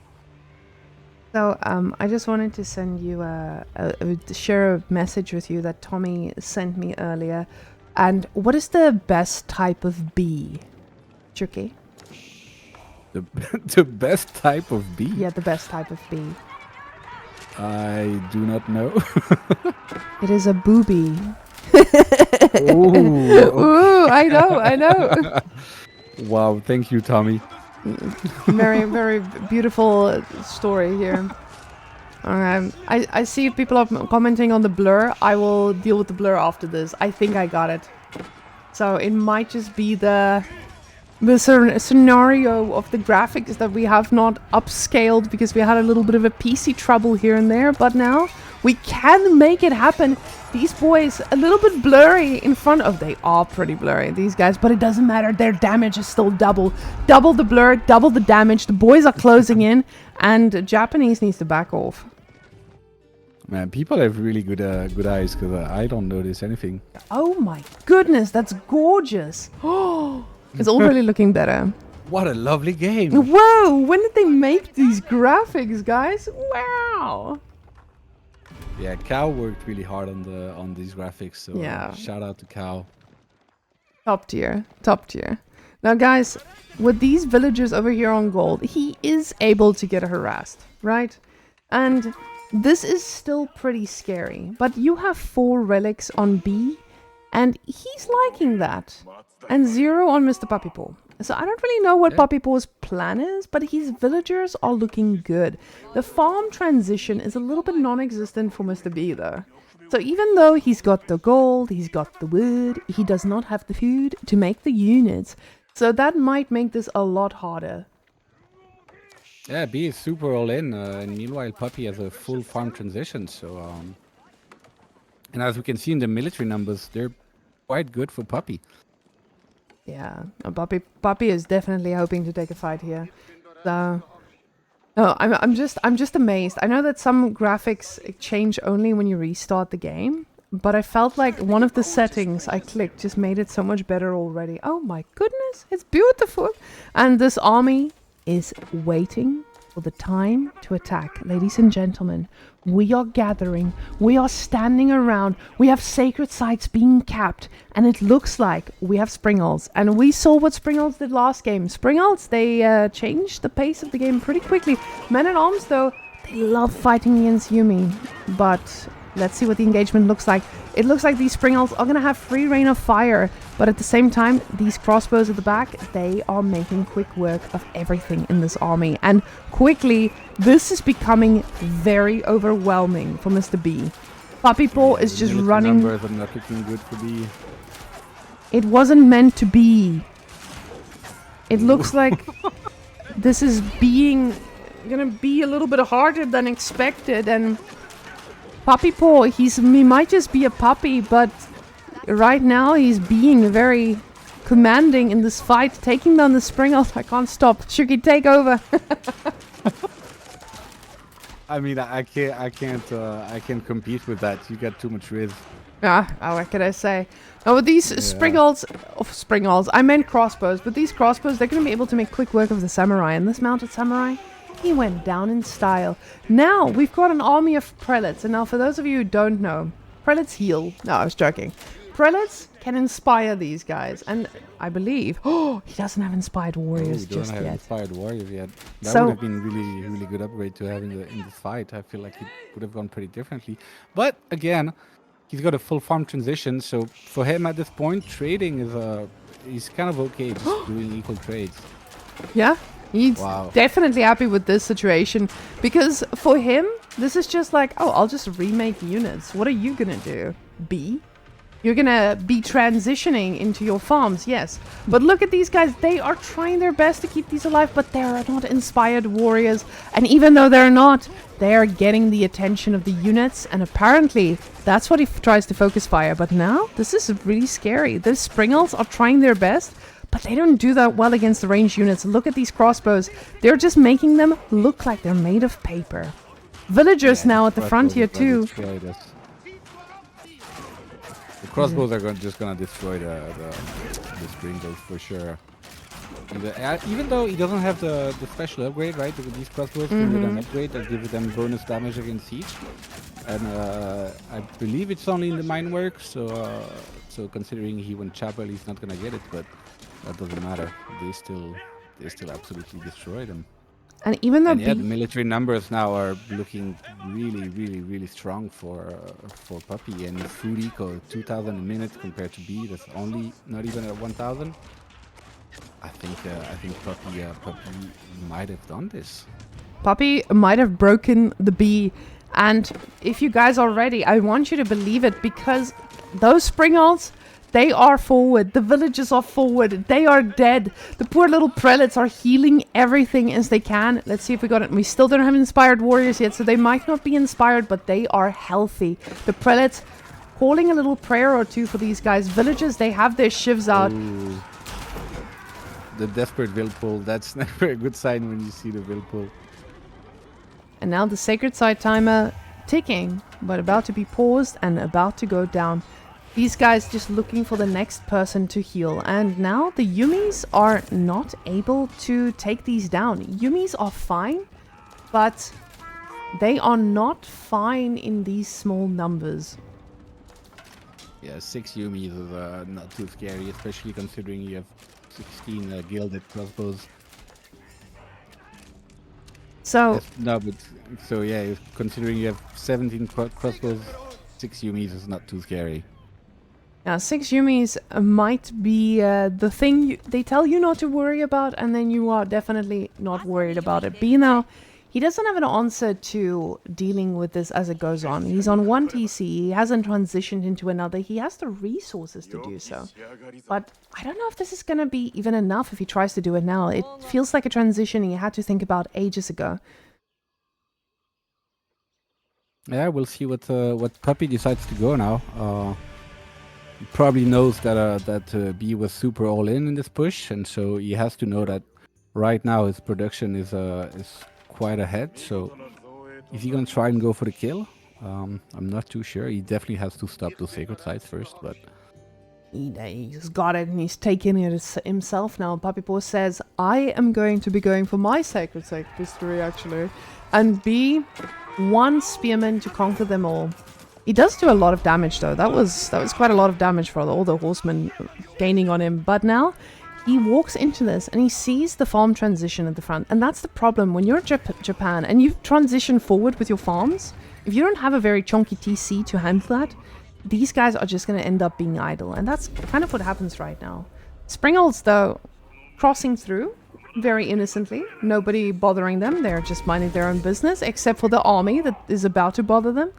So I just wanted to send you share a message with you that Tommy sent me earlier. And what is the best type of bee? Chucky? The best type of bee? Yeah, the best type of bee. I do not know. It is a booby. Ooh, Ooh, I know. wow, thank you, Tommy. Very, very beautiful story here. I see people are commenting on the blur. I will deal with the blur after this. I think I got it. So it might just be the scenario of the graphics that we have not upscaled because we had a little bit of a PC trouble here and there, but now we can make it happen. These boys a little bit blurry in front of, they are pretty blurry, these guys, but it doesn't matter. Their damage is still double the blur, double the damage. The boys are closing in, and Japanese needs to back off. Man, people have really good eyes, because I don't notice anything. Oh my goodness, that's gorgeous. Oh, it's already looking better. What a lovely game. Whoa, when did they make these graphics, guys? Wow. Yeah, Cow worked really hard on these graphics, so Yeah. Shout out to Cow. Top tier, top tier. Now, guys, with these villagers over here on gold, he is able to get harassed, right? And this is still pretty scary, but you have 4 relics on B, and he's liking that. And 0 on Mr. Puppypaw. So I don't really know what Puppypaw's plan is, but his villagers are looking good. The farm transition is a little bit non-existent for Mr. B, though. So even though he's got the gold, he's got the wood, he does not have the food to make the units. So that might make this a lot harder. Yeah, B is super all in, and meanwhile Puppy has a full farm transition, so and as we can see in the military numbers, they're quite good for Puppy. Yeah, Puppy is definitely hoping to take a fight here. So, no, I'm just amazed. I know that some graphics change only when you restart the game, but I felt like one of the settings I clicked just made it so much better already. Oh my goodness, it's beautiful. And this army is waiting for the time to attack. Ladies and gentlemen, we are gathering, we are standing around, we have sacred sites being capped, and it looks like we have Springals. And we saw what Springals did last game. Springals, they changed the pace of the game pretty quickly. Men-at-Arms, though, they love fighting against Yumi. But let's see what the engagement looks like. It looks like these Springals are going to have free reign of fire, but at the same time, these crossbows at the back, they are making quick work of everything in this army. And quickly, this is becoming very overwhelming for Mr. B. Puppypaw is just running. Numbers are not looking good for B. It wasn't meant to be. It looks like this is gonna be a little bit harder than expected, and Puppypaw, he might just be a puppy, but right now he's being very commanding in this fight, taking down the Springals. I can't stop. Shuki, take over. I mean, I can't compete with that. You got too much riz. What can I say? Now with these Springals, I meant crossbows, but these crossbows, they're going to be able to make quick work of the samurai, and this mounted samurai, he went down in style. Now, we've got an army of prelates, and now for those of you who don't know, prelates heal. No, I was joking. Prelates can inspire these guys, and I believe, he doesn't have inspired warriors just yet. Inspired warriors yet. That So- would have been really good upgrade to have in this fight. I feel like it would have gone pretty differently. But again, he's got a full farm transition, so for him at this point, trading is he's kind of okay just doing equal trades. Yeah, he's definitely happy with this situation, because for him, this is just like, oh, I'll just remake units. What are you gonna do? B? You're gonna be transitioning into your farms, yes. But look at these guys, they are trying their best to keep these alive, but they are not inspired warriors. And even though they're not, they are getting the attention of the units, and apparently that's what he tries to focus fire. But now, this is really scary. The Springals are trying their best, but they don't do that well against the ranged units. Look at these crossbows. They're just making them look like they're made of paper. Villagers now at the front here too. The crossbows are just gonna destroy the Springals for sure. And even though he doesn't have the special upgrade, right? These crossbows come with an upgrade that gives them bonus damage against siege. And I believe it's only in the mine work, so considering he went chapel, he's not gonna get it, but that doesn't matter. They still absolutely destroyed him. And even though And yeah, B... the military numbers now are looking really strong for Puppy. And food eco 2,000 a minute compared to B, that's only not even at 1,000. I think Puppy might have done this. Puppy might have broken the B. And if you guys are ready, I want you to believe it, because those spring ults, they are forward. The villagers are forward. They are dead. The poor little prelates are healing everything as they can. Let's see if we got it. We still don't have inspired warriors yet, so they might not be inspired, but they are healthy. The prelates calling a little prayer or two for these guys. Villagers, they have their shivs out. Ooh. The desperate will pull. That's never a good sign when you see the will pull. And now the sacred side timer ticking, but about to be paused and about to go down. These guys just looking for the next person to heal. And now the Yumis are not able to take these down. Yumis are fine, but they are not fine in these small numbers. Yeah, 6 Yumis is not too scary, especially considering you have 16 gilded crossbows. So No, but so yeah, considering you have 17 crossbows, 6 Yumis is not too scary. now 6 Yumis might be the thing they tell you not to worry about, and then you are definitely not worried about it. B now, he doesn't have an answer to dealing with this as it goes on. He's on one TC, he hasn't transitioned into another, he has the resources to do so. But I don't know if this is going to be even enough if he tries to do it now. It feels like a transition he had to think about ages ago. Yeah, we'll see what Puppy decides to go now. He probably knows that B was super all in this push, and so he has to know that right now his production is quite ahead. So is he gonna try and go for the kill? I'm not too sure. He definitely has to stop those sacred sites first, but He's got it and he's taking it himself now. Puppypaw says, I am going to be going for my sacred history actually. And B, one spearman to conquer them all. He does do a lot of damage though. That was quite a lot of damage for all the horsemen gaining on him. But now he walks into this and he sees the farm transition at the front. And that's the problem when you're Japan and you transition forward with your farms. If you don't have a very chunky TC to handle that, these guys are just going to end up being idle. And that's kind of what happens right now. Springolds, though, crossing through very innocently. Nobody bothering them. They're just minding their own business, except for the army that is about to bother them.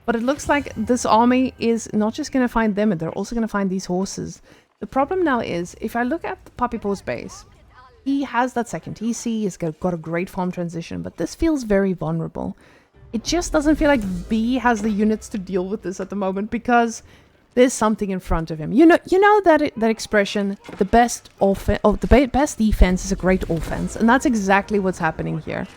But it looks like this army is not just going to find them, they're also going to find these horses. The problem now is, if I look at the Puppypaw's base, he has that second TC, he's got a great farm transition, but this feels very vulnerable. It just doesn't feel like B has the units to deal with this at the moment, because there's something in front of him. You know that expression, the best defense is a great offense, and that's exactly what's happening here.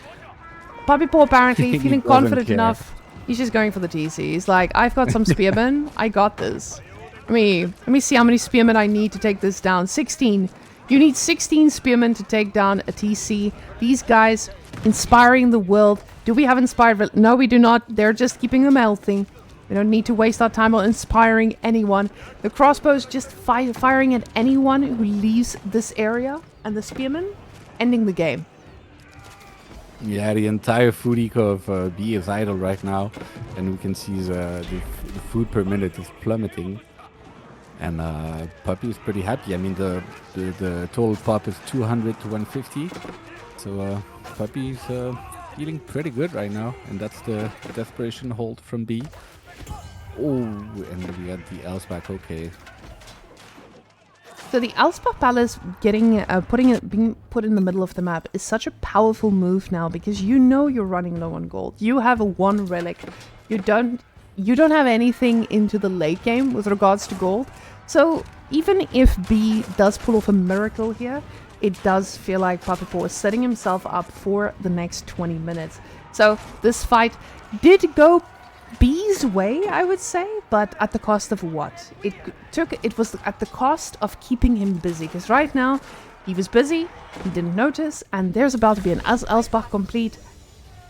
Puppypaw apparently feeling confident enough, he's just going for the TC. He's like, I've got some spearmen, I got this. Let me see how many spearmen I need to take this down. 16. You need 16 spearmen to take down a TC. These guys inspiring the world. Do we have inspired? No, we do not. They're just keeping them healthy. We don't need to waste our time on inspiring anyone. The crossbows just firing at anyone who leaves this area. And the spearmen ending the game. yeah, the entire food eco of B is idle right now, and we can see the food per minute is plummeting. And Puppy is pretty happy. I mean, the total pop is 200 to 150. So Puppy is feeling pretty good right now. And that's the desperation hold from B. Oh, and we got the Elsbach. Okay. So the Elsbach Palace being put in the middle of the map is such a powerful move now, because you know you're running low on gold. You have a 1 relic. You don't have anything into the late game with regards to gold. So even if B does pull off a miracle here, it does feel like Puppypaw is setting himself up for the next 20 minutes. So this fight did go B's way, I would say, but at the cost of what? It was at the cost of keeping him busy, because right now he was busy, he didn't notice, and there's about to be an Elsbach complete.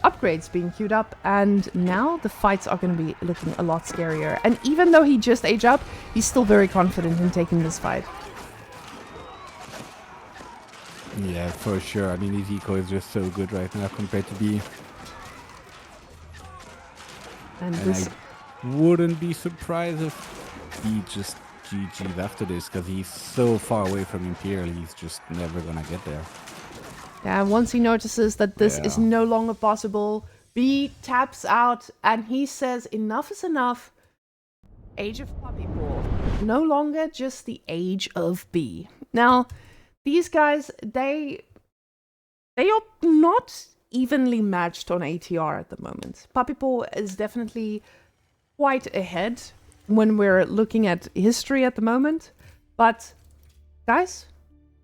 Upgrades being queued up, and now the fights are going to be looking a lot scarier. And even though he just aged up, he's still very confident in taking this fight. Yeah, for sure. I mean, his eco is just so good right now compared to B. And And this, I wouldn't be surprised if he just GG's after this, because he's so far away from Imperial, he's just never gonna get there. yeah, once he notices that this is Yeah. no longer possible, B taps out and he says, enough is enough. Age of Puppypaw. No longer just the age of B. Now, these guys, they are not evenly matched on ATR at the moment. Puppypaw is definitely quite ahead when we're looking at history at the moment. But, guys,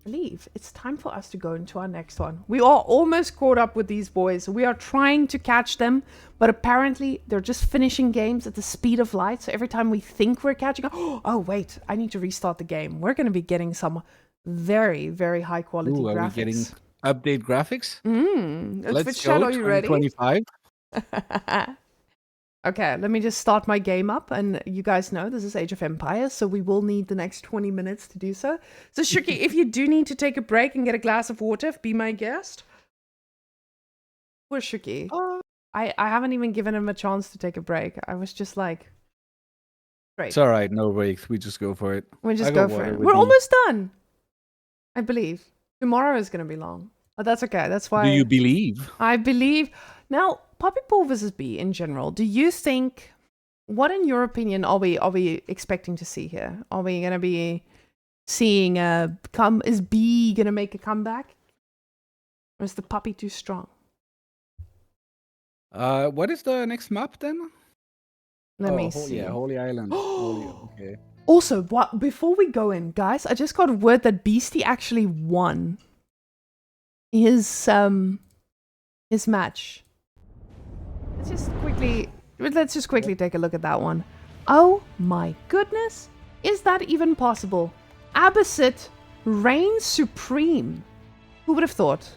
I believe it's time for us to go into our next one. We are almost caught up with these boys. We are trying to catch them, but apparently they're just finishing games at the speed of light. So every time we think we're catching up, oh wait, I need to restart the game. We're going to be getting some very, very high quality Ooh, are we getting graphics. update graphics? Let's Go, Are you ready? 2025. Okay, let me just start my game up, and you guys know this is Age of Empires, so we will need the next 20 minutes to do so. So, Shuki, if you do need to take a break and get a glass of water, be my guest. Poor Shuki. I haven't even given him a chance to take a break. I was just like, great. It's all right, no breaks. We just go for it. We just I go got for water it. with We're me. almost done. I believe. Tomorrow is going to be long. But that's okay. That's why Do you believe? I believe. Now, Puppypaw versus B in general, do you think, what in your opinion are we expecting to see here? Are we going to be seeing is B going to make a comeback? Or is the puppy too strong? What is the next map then? Let me see. Yeah, Holy Island. Okay. Also, before we go in, guys, I just got word that Beastie actually won his match. Let's just quickly take a look at that one. Oh my goodness, is that even possible? Abbasid reigns supreme. Who would have thought?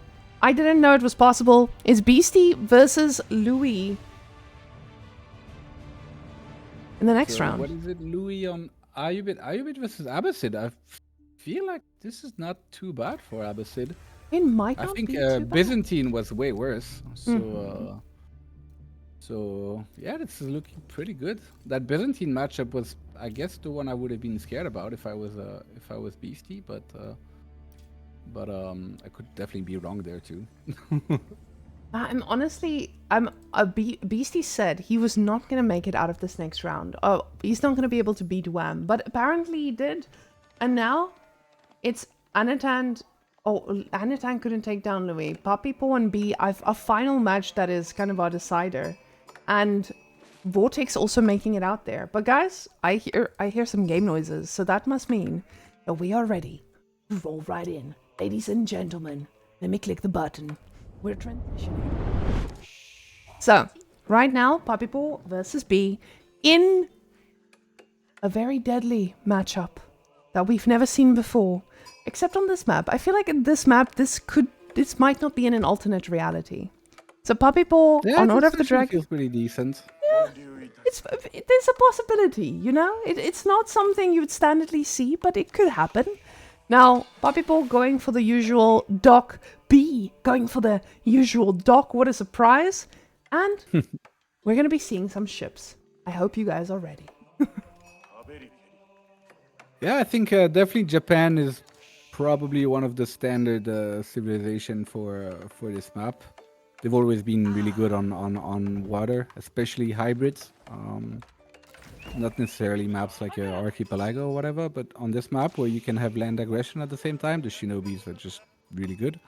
I didn't know it was possible. It's Beastie versus Louis in the next round. What is it, Louis on Ayubit versus Abbasid? I feel like this is not too bad for Abbasid. It might not I think be too bad. Byzantine was way worse. So, so yeah, this is looking pretty good. That Byzantine matchup was, I guess, the one I would have been scared about if I was Beastie, but I could definitely be wrong there too. I'm honestly, Beastie said he was not going to make it out of this next round. Oh, he's not going to be able to beat Wham, but apparently he did. And now it's Eliminaton. Oh, Eliminaton couldn't take down Louis. Puppypaw and B, a final match that is kind of our decider. And Vortex also making it out there. But guys, I hear some game noises, so that must mean that we are ready to roll right in. Ladies and gentlemen, let me click the button. We're transitioning. So, right now, Puppypaw versus B in a very deadly matchup that we've never seen before. Except on this map. I feel like in this map, this might not be in an alternate reality. So Puppypaw on Order of the Dragon feels pretty decent. There's a possibility, you know? It's not something you would standardly see, but it could happen. Now, Puppypaw going for the usual dock. B going for the usual dock. What a surprise. And we're going to be seeing some ships. I hope you guys are ready. Yeah, I think definitely Japan is probably one of the standard civilization for this map. They've always been really good on water, especially hybrids. Not necessarily maps like Archipelago or whatever, but on this map where you can have land aggression at the same time, the Shinobis are just really good.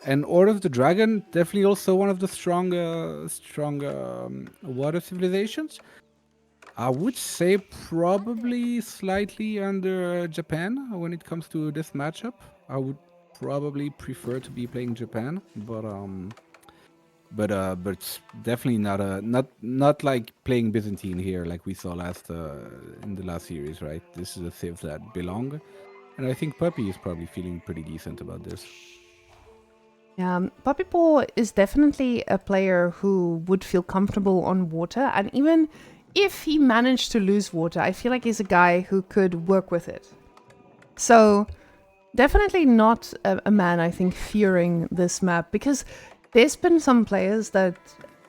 And Order of the Dragon, definitely also one of the strong water civilizations. I would say probably slightly under Japan when it comes to this matchup. I would probably prefer to be playing Japan, but it's definitely not like playing Byzantine here like we saw in the last series, right? This is a civ that belong, and I think Puppy is probably feeling pretty decent about this. Puppypaw is definitely a player who would feel comfortable on water, and even if he managed to lose water, I feel like he's a guy who could work with it. So Definitely not a man, I think, fearing this map, because there's been some players that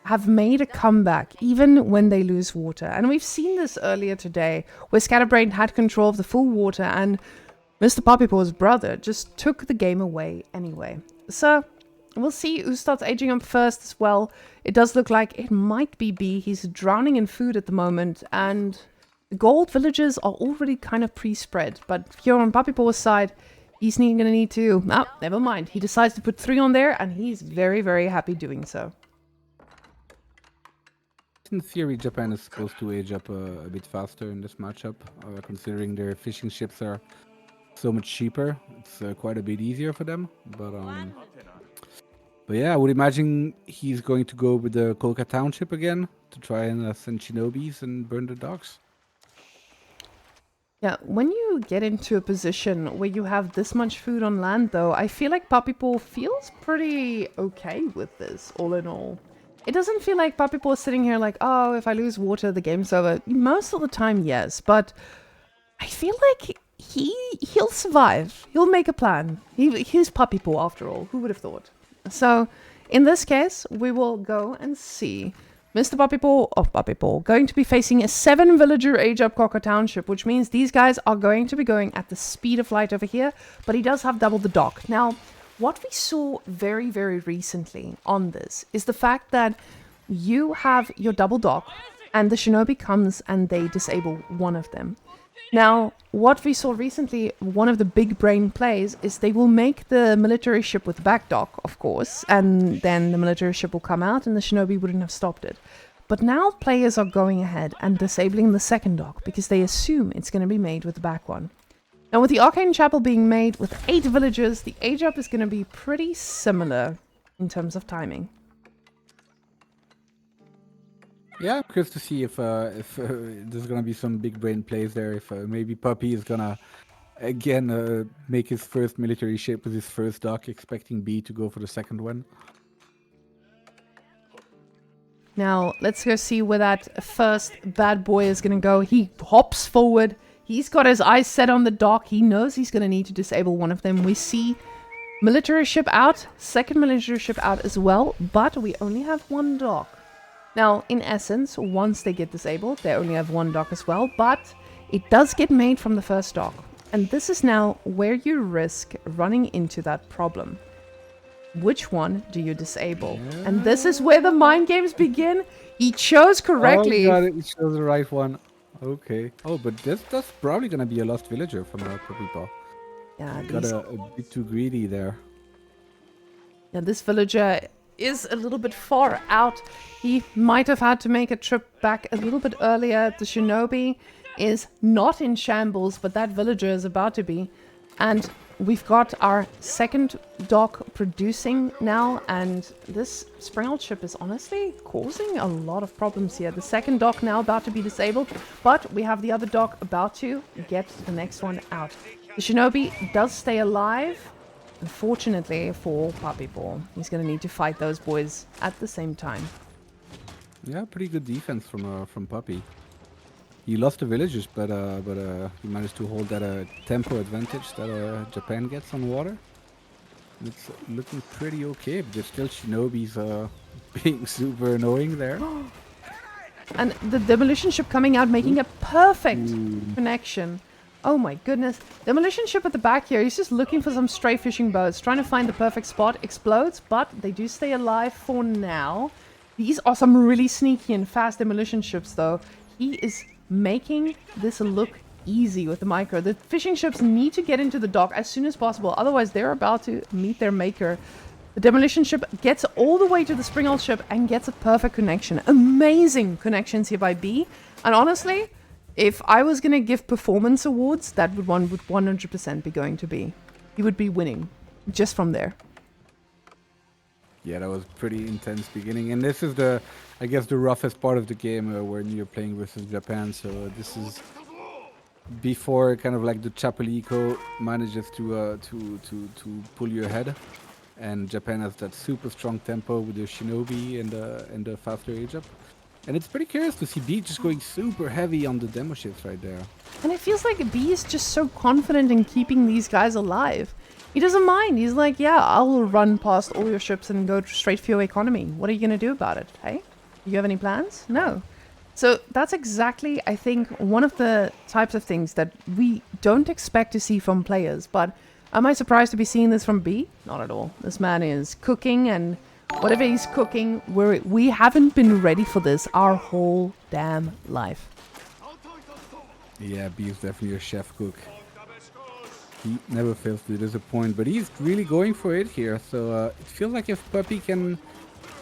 have made a comeback even when they lose water. And we've seen this earlier today, where Scatterbrain had control of the full water and Mr. Puppypaw's brother just took the game away anyway. So we'll see who starts aging up first as well. It does look like it might be B. He's drowning in food at the moment, and the gold villagers are already kind of pre-spread. But here on Puppypaw's side, he's going to need to... Oh, never mind. He decides to put 3 on there, and he's very, very happy doing so. In theory, Japan is supposed to age up a bit faster in this matchup, considering their fishing ships are so much cheaper. It's quite a bit easier for them. But yeah, I would imagine he's going to go with the Kolka Township again to try and send shinobis and burn the docks. Yeah, when you get into a position where you have this much food on land, though, I feel like Puppypaw feels pretty okay with this, all in all. It doesn't feel like Puppypaw is sitting here like, oh, if I lose water, the game's over. Most of the time, yes, but I feel like he'll survive. He'll make a plan. He's Puppypaw, after all. Who would have thought? So, in this case, we will go and see Mr. Puppypaw of Puppypaw going to be facing a 7-villager age-up Cocker Township, which means these guys are going to be going at the speed of light over here, but he does have double the dock. Now, what we saw very, very recently on this is the fact that you have your double dock, and the shinobi comes and they disable one of them. Now, what we saw recently, one of the big brain plays, is they will make the military ship with the back dock, of course, and then the military ship will come out and the shinobi wouldn't have stopped it. But now players are going ahead and disabling the second dock because they assume it's going to be made with the back one. Now, with the Arcane Chapel being made with 8 villagers, the age up is going to be pretty similar in terms of timing. Yeah, I'm curious to see if there's gonna be some big brain plays there. If maybe Puppy is gonna again make his first military ship with his first dock, expecting B to go for the second one. Now, let's go see where that first bad boy is going to go. He hops forward. He's got his eyes set on the dock. He knows he's going to need to disable one of them. We see military ship out, second military ship out as well, but we only have one dock. Now, in essence, once they get disabled, they only have one dock as well, but it does get made from the first dock. And this is now where you risk running into that problem. Which one do you disable? Yeah. And this is where the mind games begin. He chose correctly. Oh, he chose the right one. Okay. Oh, but that's probably going to be a lost villager from our Puppypaw. Yeah, got a bit too greedy there. Yeah, this villager is a little bit far out. He might have had to make a trip back a little bit earlier. The shinobi is not in shambles, but that villager is about to be. And we've got our second dock producing now, and this spring-old ship is honestly causing a lot of problems here. The second dock now about to be disabled, but we have the other dock about to get the next one out. The shinobi does stay alive. Unfortunately for Puppypaw, he's going to need to fight those boys at the same time. Yeah, pretty good defense from Puppy. He lost the villagers, but he managed to hold that tempo advantage that Japan gets on water. It's looking pretty okay, but there's still shinobis being super annoying there. And the demolition ship coming out, making a perfect connection. Oh my goodness. Demolition ship at the back here. He's just looking for some stray fishing boats, trying to find the perfect spot. Explodes, but they do stay alive for now. These are some really sneaky and fast demolition ships, though. He is making this look easy with the micro. The fishing ships need to get into the dock as soon as possible, otherwise they're about to meet their maker. The demolition ship gets all the way to the spring-old ship and gets a perfect connection. Amazing connections here by B. And honestly, if I was going to give performance awards, that would 100% be going to B. He would be winning just from there. Yeah, that was pretty intense beginning, and this is the, I guess, the roughest part of the game when you're playing versus Japan. So this is before kind of like the Chapel Eco manages to pull you ahead, and Japan has that super strong tempo with the Shinobi and the faster age up. And it's pretty curious to see B just going super heavy on the demo ships right there. And it feels like B is just so confident in keeping these guys alive. He doesn't mind. He's like, yeah, I'll run past all your ships and go straight for your economy. What are you going to do about it, hey? Do you have any plans? No. So that's exactly, I think, one of the types of things that we don't expect to see from players. But am I surprised to be seeing this from B? Not at all. This man is cooking, and whatever he's cooking, we haven't been ready for this our whole damn life. Yeah, B is definitely a chef cook. He never fails to disappoint, but he's really going for it here. So it feels like if Puppy can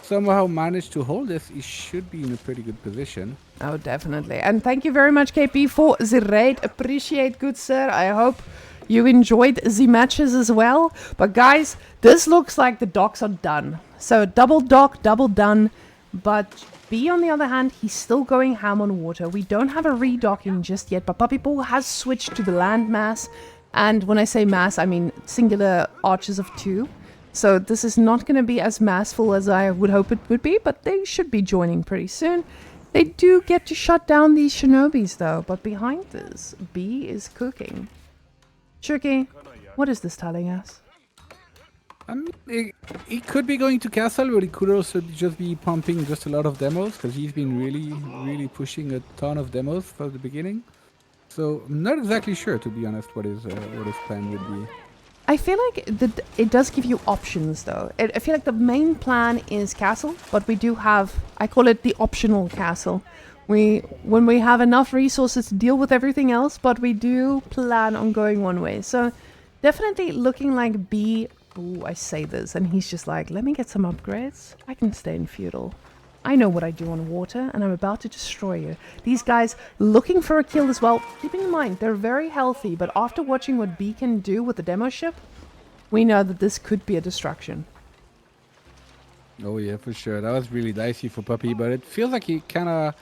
somehow manage to hold this, he should be in a pretty good position. Oh, definitely. And thank you very much, KP, for the raid. Appreciate, good sir. I hope you enjoyed the matches as well. But guys, this looks like the docks are done. So double dock, double done. But B, on the other hand, he's still going ham on water. We don't have a redocking just yet, but Puppypaw has switched to the land mass. And when I say mass, I mean singular arches of 2. So this is not going to be as massful as I would hope it would be, but they should be joining pretty soon. They do get to shut down these shinobis though, but behind this, B is cooking. Shirky, what is this telling us? I mean, he could be going to castle, but he could also just be pumping just a lot of demos, because he's been really pushing a ton of demos from the beginning. So I'm not exactly sure, to be honest, what his plan would be. I feel like it does give you options though. I feel like the main plan is castle, but we do have, I call it the optional castle. When we have enough resources to deal with everything else, but we do plan on going one way. So definitely looking like B. Ooh, I say this, and he's just like, let me get some upgrades. I can stay in feudal. I know what I do on water, and I'm about to destroy you. These guys looking for a kill as well. Keeping in mind, they're very healthy, but after watching what B can do with the demo ship, we know that this could be a destruction. Oh yeah, for sure. That was really dicey for Puppy, but it feels like he kind of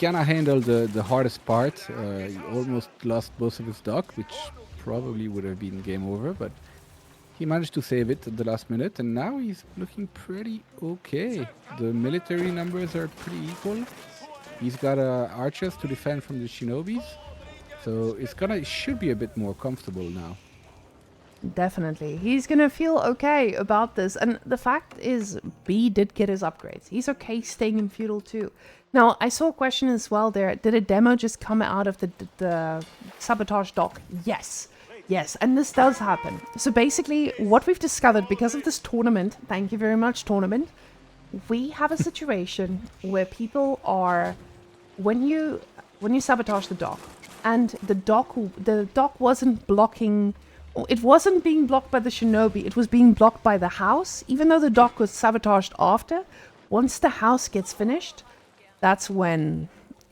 handled the hardest part. He almost lost both of his dock, which probably would have been game over, but he managed to save it at the last minute, and now he's looking pretty okay. The military numbers are pretty equal. He's got archers to defend from the shinobis, so it should be a bit more comfortable now. Definitely. He's gonna feel okay about this, and the fact is, B did get his upgrades. He's okay staying in feudal too. Now, I saw a question as well there. Did a demo just come out of the sabotage dock? Yes. Yes, and this does happen. So basically, what we've discovered because of this tournament, thank you very much, tournament, we have a situation where people are, when you sabotage the dock, and the dock wasn't blocking, it wasn't being blocked by the shinobi, it was being blocked by the house, even though the dock was sabotaged after. Once the house gets finished, that's when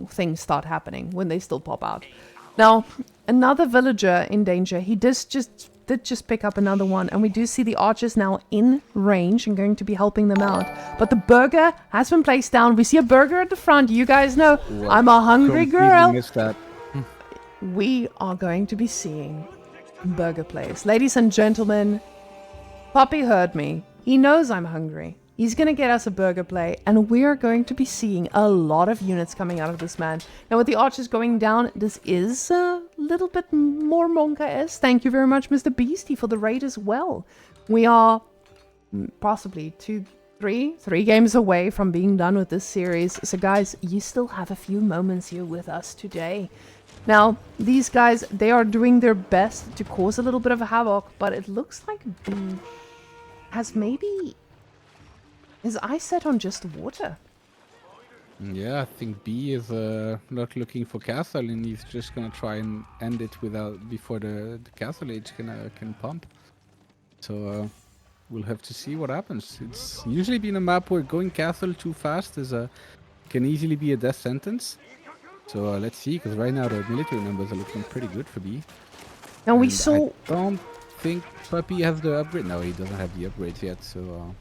things start happening, when they still pop out. Now, another villager in danger. He did just pick up another one, and we do see the archers now in range and going to be helping them out. But the burger has been placed down. We see a burger at the front. You guys know I'm a hungry girl. Missed that. We are going to be seeing burger place. Ladies and gentlemen, Puppy heard me. He knows I'm hungry. He's going to get us a burger play, and we're going to be seeing a lot of units coming out of this man. Now, with the archers going down, this is a little bit more Monka-esque. Thank you very much, Mr. Beastie, for the raid as well. We are possibly three games away from being done with this series. So, guys, you still have a few moments here with us today. Now, these guys, they are doing their best to cause a little bit of a havoc, but it looks like B has maybe his eyes set on just water. Yeah, I think B is not looking for castle, and he's just gonna try and end it before the castle age can pump. So we'll have to see what happens. It's usually been a map where going castle too fast can easily be a death sentence. So let's see, because right now the military numbers are looking pretty good for B. Now we saw. I don't think Puppy has the upgrade. No, he doesn't have the upgrades yet. So.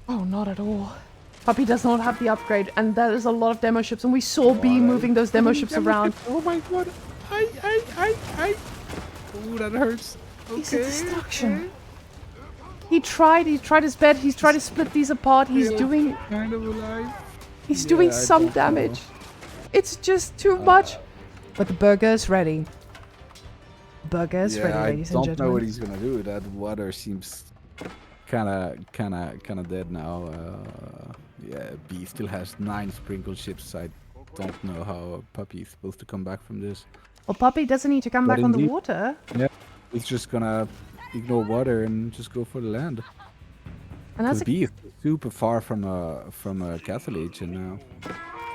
Oh, not at all. Puppy does not have the upgrade, and that is a lot of demo ships, and we saw B moving those demo ships around. Oh my god! Ooh, that hurts. Okay. He's a destruction. He tried his best, he's tried to split these apart, he's doing... kind of alive. He's doing some damage. It's just too much. But the burger is ready. Burger is ready, ladies and I don't know what gentlemen. he's gonna do. That water seems kinda dead now. Yeah, B still has 9 sprinkle ships. I don't know how Puppy is supposed to come back from this. Well, Puppy doesn't need to come But back on the indeed- water. Yeah, he's just gonna ignore water and just go for the land. And that's Because B is super far from a Castle Agent now.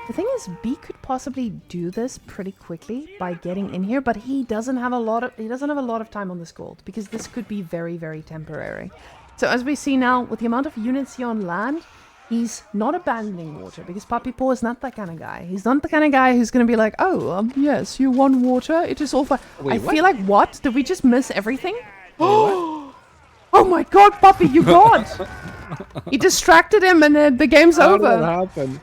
the thing is, B could possibly do this pretty quickly by getting in here, but he doesn't have a lot of time on this gold because this could be very, very temporary. So as we see now, with the amount of units here on land, he's not abandoning water because Puppypaw is not that kind of guy. He's not the kind of guy who's going to be like, oh, yes, you want water. It is all fine. I feel like, what? Did we just miss everything? Oh my God, Puppy, you got! He distracted him and the game's How did over. that happen?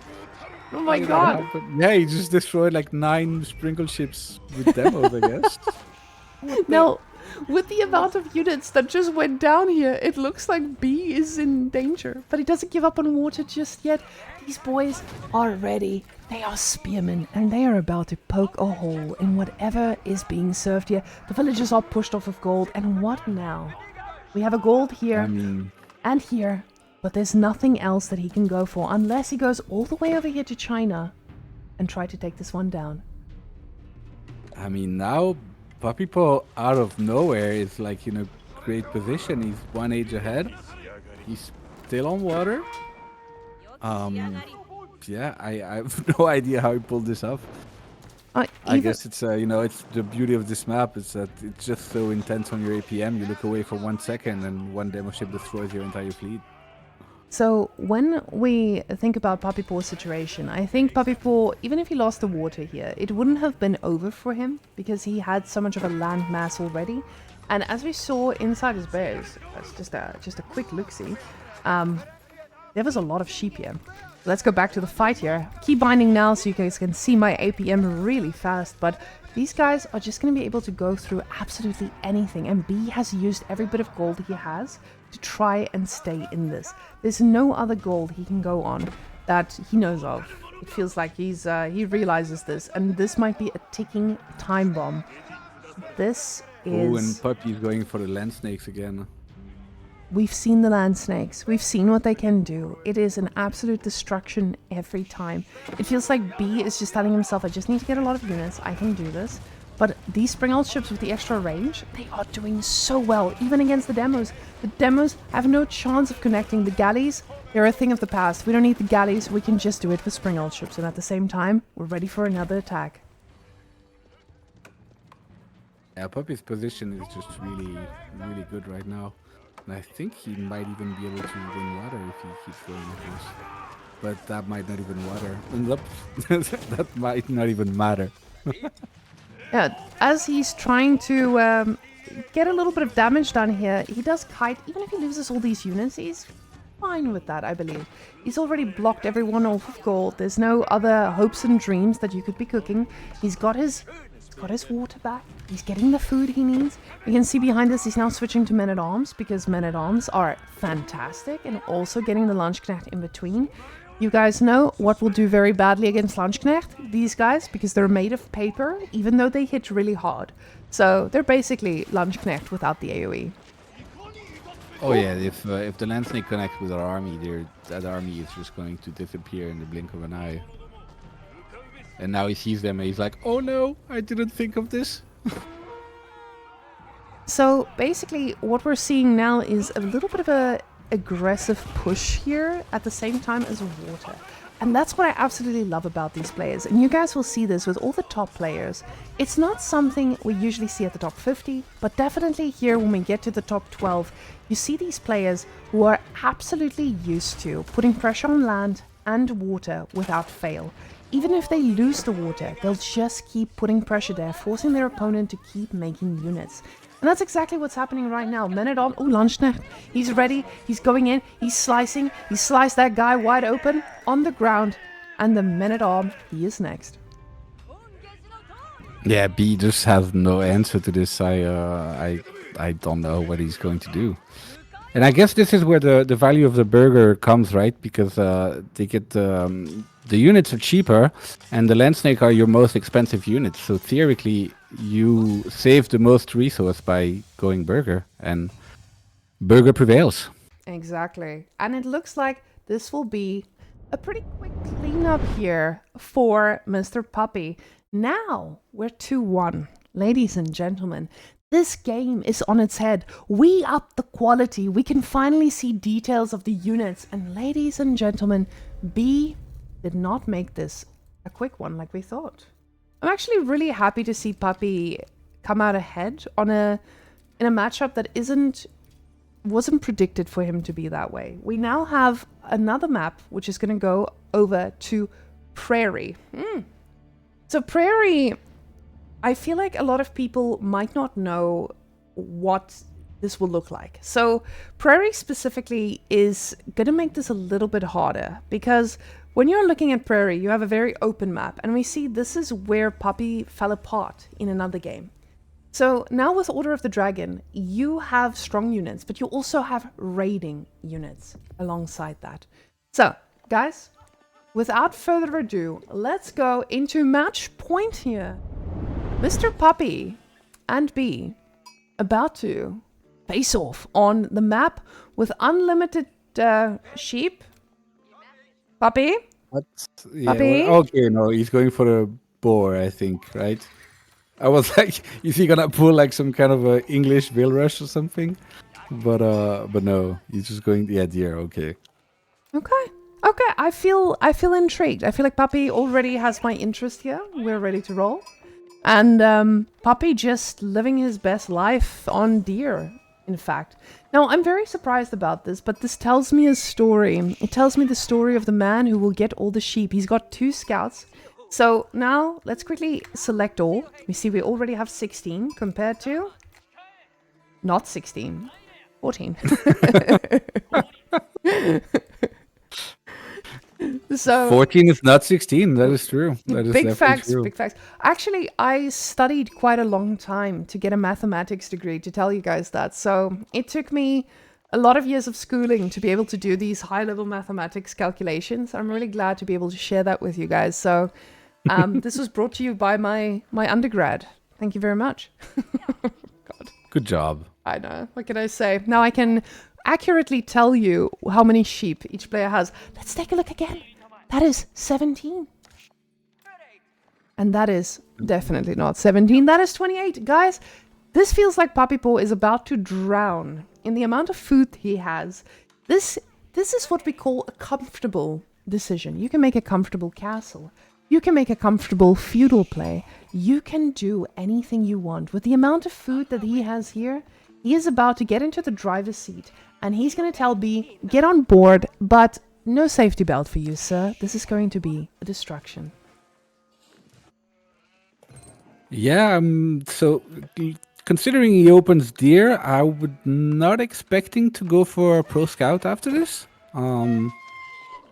Oh my How did that God. happen? Yeah, he just destroyed like 9 sprinkle ships with demos, I guess. Now, with the amount of units that just went down here, it looks like B is in danger. But he doesn't give up on water just yet. These boys are ready. They are spearmen, and they are about to poke a hole in whatever is being served here. The villagers are pushed off of gold, and what now? We have a gold here I mean, and here, but there's nothing else that he can go for unless he goes all the way over here to China and try to take this one down. now Puppypaw out of nowhere is like in a great position. He's 1 age ahead. He's still on water. Yeah, I have no idea how he pulled this off. I guess it's it's the beauty of this map is that it's just so intense on your APM. You look away for 1 second and one demo ship destroys your entire fleet. So when we think about Puppypaw's situation, I think Puppypaw, even if he lost the water here, it wouldn't have been over for him because he had so much of a land mass already. And as we saw inside his base, that's just a quick look-see, there was a lot of sheep here. Let's go back to the fight here. Key binding now so you guys can see my APM really fast, but these guys are just going to be able to go through absolutely anything, and B has used every bit of gold he has to try and stay in this. There's no other gold he can go on that he knows of. It feels like he realizes this, and this might be a ticking time bomb. This is... Oh, and Puppy's going for the land snakes again. We've seen the land snakes. We've seen what they can do. It is an absolute destruction every time. It feels like B is just telling himself, I just need to get a lot of units. I can do this. But these Springald ships with the extra range, they are doing so well, even against the demos. The demos have no chance of connecting. The galleys, they're a thing of the past. We don't need the galleys. We can just do it with Springald ships. And at the same time, we're ready for another attack. Yeah, Puppy's position is just really, really good right now. And I think he might even be able to win water if he keeps going like this. But that might not even that might not even matter. Yeah, as he's trying to get a little bit of damage done here, he does kite. Even if he loses all these units, he's fine with that, I believe. He's already blocked everyone off of gold. There's no other hopes and dreams that you could be cooking. He's got his water back. He's getting the food he needs. You can see behind us he's now switching to men-at-arms because men-at-arms are fantastic, and also getting the Lunchknecht in between. You guys know what will do very badly against Lunchknecht? These guys, because they're made of paper, even though they hit really hard. So they're basically Lunchknecht without the AoE. Oh yeah, if the land snake connects with our army, that army is just going to disappear in the blink of an eye. And now he sees them and he's like, oh no, I didn't think of this. So basically what we're seeing now is a little bit of a aggressive push here at the same time as water. And that's what I absolutely love about these players. And you guys will see this with all the top players. It's not something we usually see at the top 50, but definitely here when we get to the top 12, you see these players who are absolutely used to putting pressure on land and water without fail. Even if they lose the water, they'll just keep putting pressure there, forcing their opponent to keep making units. And that's exactly what's happening right now. Men-at-arms, oh, Lunchknecht, he's ready, he's going in, he's slicing, he sliced that guy wide open on the ground, and the Men-at-arms, he is next. Yeah, B just has no answer to this. I don't know what he's going to do. And I guess this is where the value of the burger comes, right? Because they get the units are cheaper, and the land snake are your most expensive units. So theoretically, you save the most resource by going burger, and burger prevails. Exactly. And it looks like this will be a pretty quick cleanup here for Mr. Puppy. Now we're 2-1. Ladies and gentlemen, this game is on its head. We up the quality. We can finally see details of the units. And ladies and gentlemen, B did not make this a quick one like we thought. I'm actually really happy to see Puppy come out ahead in a matchup that wasn't predicted for him to be that way. We now have another map which is going to go over to Prairie. So Prairie, I feel like a lot of people might not know what this will look like. So Prairie specifically is going to make this a little bit harder, because when you're looking at Prairie, you have a very open map, and we see this is where Puppy fell apart in another game. So now with Order of the Dragon, you have strong units, but you also have raiding units alongside that. So, guys, without further ado, let's go into match point here. Mr. Puppy and B about to face off on the map with unlimited sheep. Puppy? What? Yeah, Puppy? okay, no, he's going for a boar, I think, right? I was like, is he gonna pull like some kind of a English bill rush or something? But no, he's just going, yeah, deer. Okay. Okay. I feel intrigued. I feel like Puppy already has my interest here. We're ready to roll. And Puppy just living his best life on deer, in fact. Now, I'm very surprised about this, but this tells me a story. It tells me the story of the man who will get all the sheep. He's got 2 scouts. So now let's quickly select all. We see we already have 16 compared to not 16, 14. So 14 is not 16. That is true. That is big definitely facts, true. big facts. Actually, I studied quite a long time to get a mathematics degree, to tell you guys that. So it took me a lot of years of schooling to be able to do these high-level mathematics calculations. I'm really glad to be able to share that with you guys. So this was brought to you by my undergrad. Thank you very much. God. Good job. I know. What can I say? Now I can accurately tell you how many sheep each player has. Let's take a look again. That is 17. And that is definitely not 17. That is 28. Guys, this feels like Puppypaw is about to drown in the amount of food he has. This is what we call a comfortable decision. You can make a comfortable castle. You can make a comfortable feudal play. You can do anything you want. With the amount of food that he has here, he is about to get into the driver's seat, and he's going to tell B, get on board, but no safety belt for you, sir. This is going to be a distraction. Yeah, so considering he opens deer, I would not expecting to go for a pro scout after this.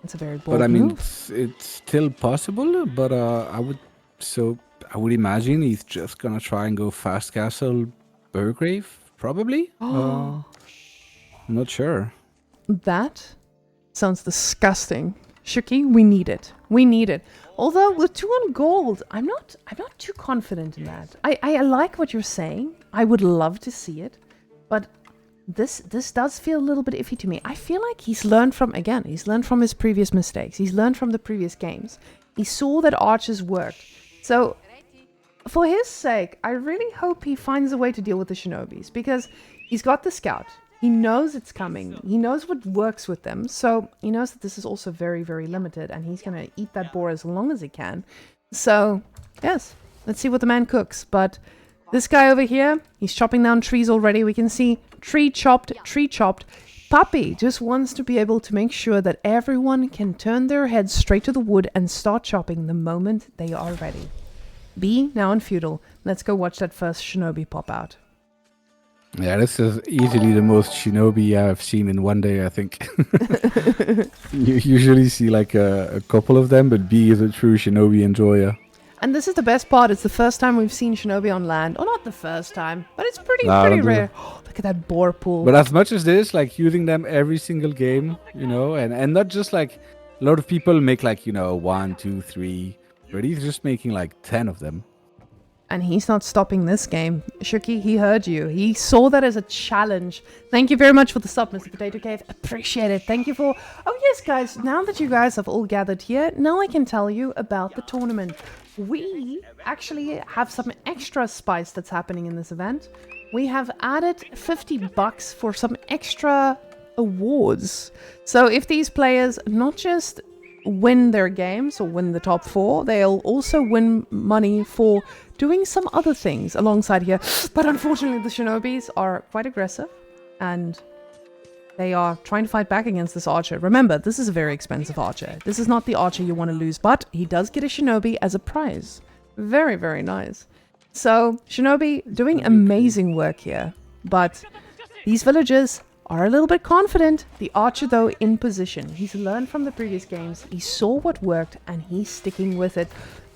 It's a very bold But I mean, move. it's still possible. But I would imagine he's just gonna try and go fast castle Burgrave, probably. I'm not sure. That sounds disgusting. Shuki, we need it. We need it. Although with 2 on gold, I'm not too confident in that. I like what you're saying. I would love to see it, but this does feel a little bit iffy to me. I feel like he's learned from his previous mistakes. He's learned from the previous games. He saw that archers worked. So for his sake, I really hope he finds a way to deal with the shinobis, because he's got the scout. He knows it's coming. He knows what works with them. So he knows that this is also very, very limited, and he's going to eat that boar as long as he can. So, yes, let's see what the man cooks. But this guy over here, he's chopping down trees already. We can see tree chopped, tree chopped. Puppy just wants to be able to make sure that everyone can turn their heads straight to the wood and start chopping the moment they are ready. B, now in feudal. Let's go watch that first shinobi pop out. Yeah, this is easily the most shinobi I've seen in one day, I think. You usually see like a couple of them, but B is a true shinobi enjoyer. And this is the best part. It's the first time we've seen Shinobi on land. Or not the first time, but it's pretty rare. Oh, look at that boar pool. But as much as this, like using them every single game, you know, and not just like a lot of people make like, you know, 1, 2, 3, but he's just making like 10 of them. And he's not stopping this game. Shuki, he heard you. He saw that as a challenge. Thank you very much for the sub, Mr. Potato Cave. Appreciate it. Thank you for... Oh, yes, guys. Now that you guys have all gathered here, now I can tell you about the tournament. We actually have some extra spice that's happening in this event. We have added $50 for some extra awards. So if these players not just win their games or win the top 4, they'll also win money for doing some other things alongside here. But unfortunately, the Shinobis are quite aggressive and they are trying to fight back against this archer. Remember, this is a very expensive archer. This is not the archer you want to lose, but he does get a Shinobi as a prize. Very, very nice. So, Shinobi doing amazing work here. But these villagers are a little bit confident. The archer, though, in position. He's learned from the previous games. He saw what worked, and he's sticking with it.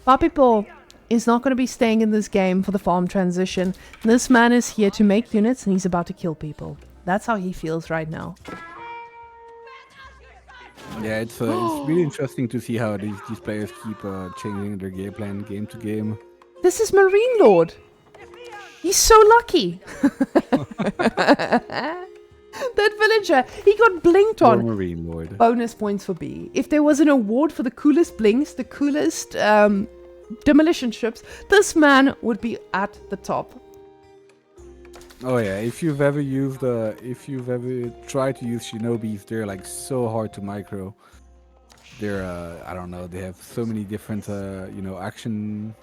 Puppypaw is not going to be staying in this game for the farm transition. This man is here to make units, and he's about to kill people. That's how he feels right now. Yeah, it's really interesting to see how these players keep changing their game plan game to game. This is Marine Lord. He's so lucky. That villager, he got blinked on. Marine Lord. Bonus points for B. If there was an award for the coolest blinks, the coolest demolition ships, this man would be at the top. Oh yeah, if you've ever tried to use Shinobis, they're like so hard to micro. They're I don't know, they have so many different you know, action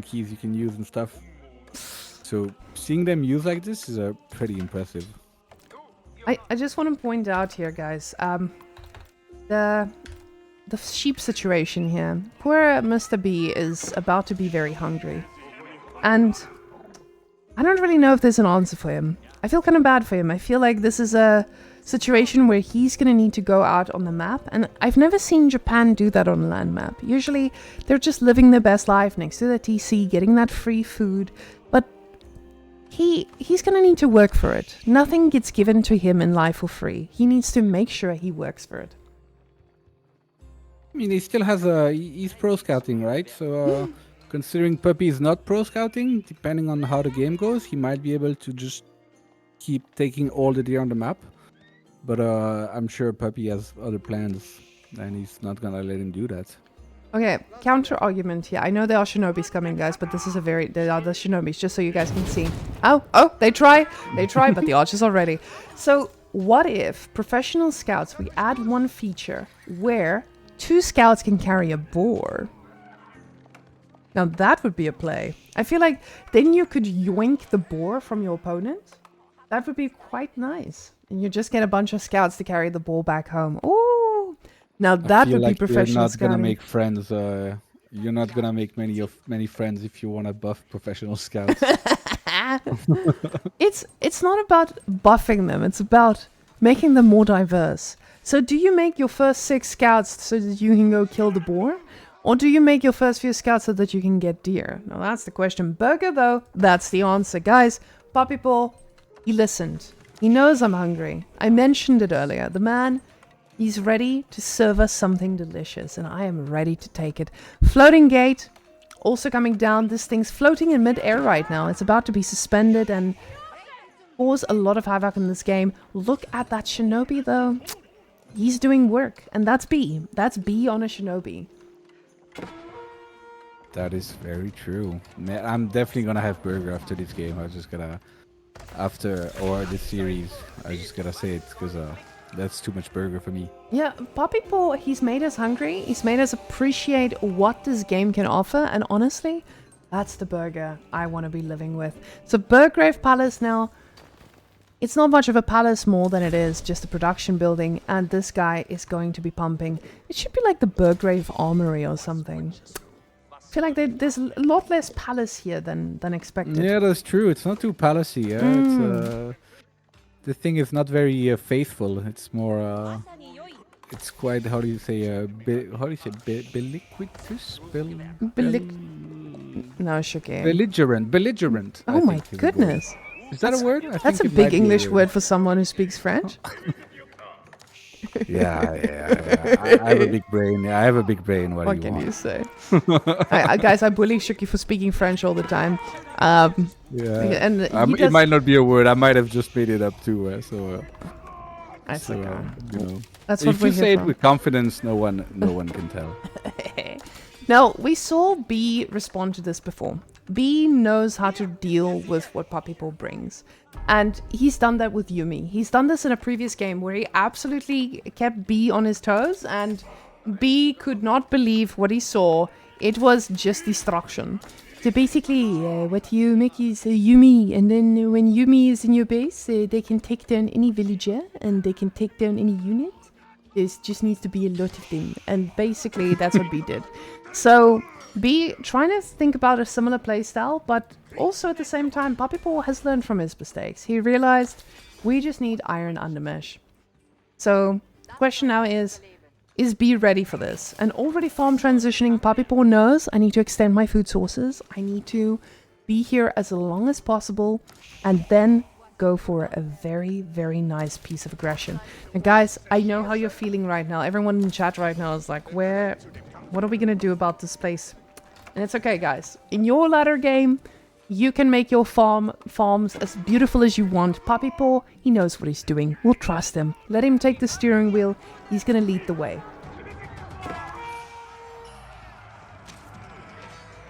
keys you can use and stuff. So seeing them use like this is pretty impressive. I just want to point out here, guys, the sheep situation here. Poor Mr. B is about to be very hungry. And I don't really know if there's an answer for him. I feel kind of bad for him. I feel like this is a situation where he's going to need to go out on the map. And I've never seen Japan do that on a land map. Usually, they're just living their best life next to the TC, getting that free food. But he's going to need to work for it. Nothing gets given to him in life for free. He needs to make sure he works for it. I mean, he still has he's pro scouting, right? So considering Puppy is not pro scouting, depending on how the game goes, he might be able to just keep taking all the deer on the map. But I'm sure Puppy has other plans, and he's not gonna let him do that. Okay, counter argument here. I know there are Shinobis coming, guys, but this is they are the Shinobis, just so you guys can see. Oh, they try, but the archers are ready. So what if professional scouts, we add one feature where 2 scouts can carry a boar? Now that would be a play. I feel like then you could yoink the boar from your opponent. That would be quite nice. And you just get a bunch of scouts to carry the boar back home. Ooh! Now that would be professional scouting. You're not gonna make friends. You're not gonna make many friends if you want to buff professional scouts. It's not about buffing them. It's about making them more diverse. So do you make your first 6 scouts so that you can go kill the boar? Or do you make your first few scouts so that you can get deer? Now that's the question. Burger, though, that's the answer. Guys, Puppypaw, he listened. He knows I'm hungry. I mentioned it earlier. The man, he's ready to serve us something delicious, and I am ready to take it. Floating gate, also coming down. This thing's floating in mid-air right now. It's about to be suspended and cause a lot of havoc in this game. Look at that Shinobi, though. He's doing work, and that's B. That's B on a Shinobi. That is very true. Man, I'm definitely gonna have burger after this game. I was just gonna, or this series, I just gotta say it because that's too much burger for me. Yeah, Puppypaw, he's made us hungry. He's made us appreciate what this game can offer, and honestly, that's the burger I want to be living with. So Burgrave Palace now. It's not much of a palace more than it is just a production building, and this guy is going to be pumping. It should be like the Burgrave Armory or something. I feel like there's a lot less palace here than expected. Yeah, that's true. It's not too palacey. Yeah? It's the thing is not very faithful. It's more. It's quite, how do you say biliquitous? No, Shuki. Belligerent. Oh my goodness. Is that a word? I That's think a it might big be English word for someone who speaks French. Yeah. I have a big brain. I have a big brain. What What do you can want? you say? Guys, I bully Shuki for speaking French all the time. Yeah. And It might not be a word. I might have just made it up too. That's okay. You know. That's what If we're you here say for. it with confidence, no one can tell. Now, we saw B respond to this before. B knows how to deal with what Puppypaw brings. And he's done that with Yumi. He's done this in a previous game where he absolutely kept B on his toes, and B could not believe what he saw. It was just destruction. So basically, what you make is Yumi, and then when Yumi is in your base, they can take down any villager, and they can take down any unit. There just needs to be a lot of them. And basically, that's what B did. So, B trying to think about a similar playstyle, but also at the same time, Puppypaw has learned from his mistakes. He realized we just need iron undermesh. So, the question now is B ready for this? And already farm transitioning, Puppypaw knows I need to extend my food sources. I need to be here as long as possible, and then go for a very, very nice piece of aggression. And guys, I know how you're feeling right now. Everyone in chat right now is like, what are we going to do about this place? And it's okay, guys. In your ladder game, you can make your farms as beautiful as you want. Puppypaw, he knows what he's doing. We'll trust him. Let him take the steering wheel. He's going to lead the way.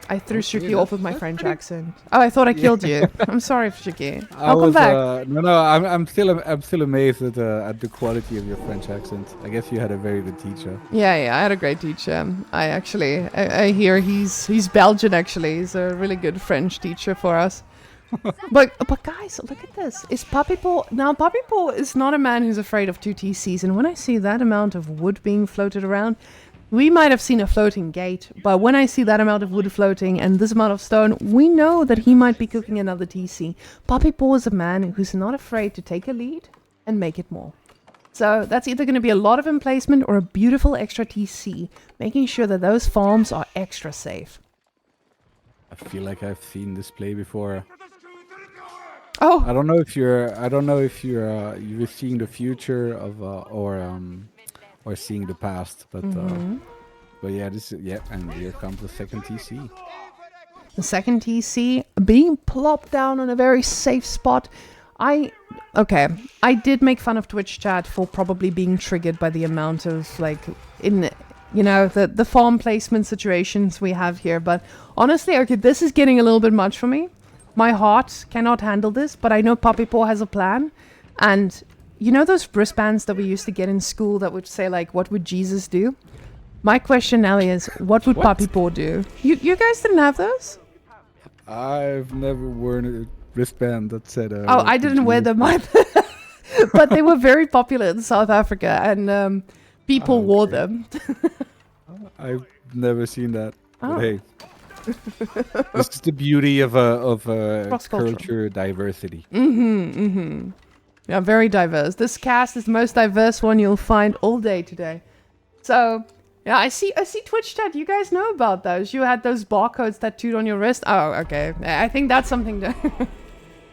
I threw Shuki off with my French accent. Oh, I thought I killed you. I'm sorry, Shuki. Welcome back. I'm still amazed at the quality of your French accent. I guess you had a very good teacher. Yeah, I had a great teacher. I hear he's Belgian actually. He's a really good French teacher for us. but guys, look at this. Is Puppypaw now? Puppypaw is not a man who's afraid of 2 TCs, and when I see that amount of wood being floated around. We might have seen a floating gate, but when I see that amount of wood floating and this amount of stone, we know that he might be cooking another TC. Puppypaw is a man who's not afraid to take a lead and make it more. So that's either going to be a lot of emplacement or a beautiful extra TC, making sure that those farms are extra safe. I feel like I've seen this play before. Oh, I don't know if you're seeing the future of or seeing the past, but yeah, and here comes the second TC. The second TC being plopped down on a very safe spot. I did make fun of Twitch chat for probably being triggered by the amount of the farm placement situations we have here, but honestly, okay, this is getting a little bit much for me. My heart cannot handle this, but I know Puppypaw has a plan, and you know those wristbands that we used to get in school that would say, like, what would Jesus do? My question now is, what would Puppypaw do? You guys didn't have those? I've never worn a wristband that said... I didn't wear them either. But they were very popular in South Africa, and people wore them. I've never seen that. But hey, this is the beauty of culture diversity. Yeah, very diverse. This cast is the most diverse one you'll find all day today. So, yeah, I see Twitch chat. You guys know about those. You had those barcodes tattooed on your wrist. Oh, okay. I think that's something that...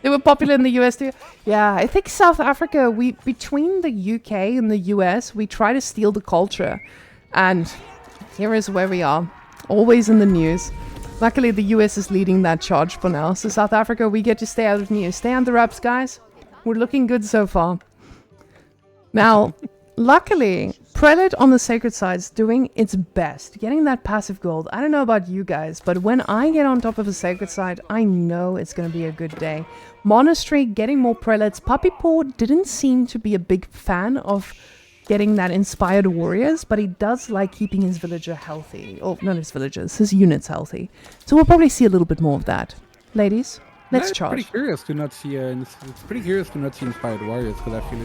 They were popular in the US too. Yeah, I think South Africa, between the UK and the US, we try to steal the culture. And here is where we are. Always in the news. Luckily, the US is leading that charge for now. So South Africa, we get to stay out of news. Stay on the wraps, guys. We're looking good so far. Now, luckily, Prelate on the Sacred Side is doing its best, getting that passive gold. I don't know about you guys, but when I get on top of a Sacred Side, I know it's going to be a good day. Monastery, getting more Prelates. Puppypaw didn't seem to be a big fan of getting that inspired warriors, but he does like keeping his villager healthy. Or not his villagers, his units healthy. So we'll probably see a little bit more of that. Ladies, let's charge. It's pretty curious to not see inspired warriors, because I feel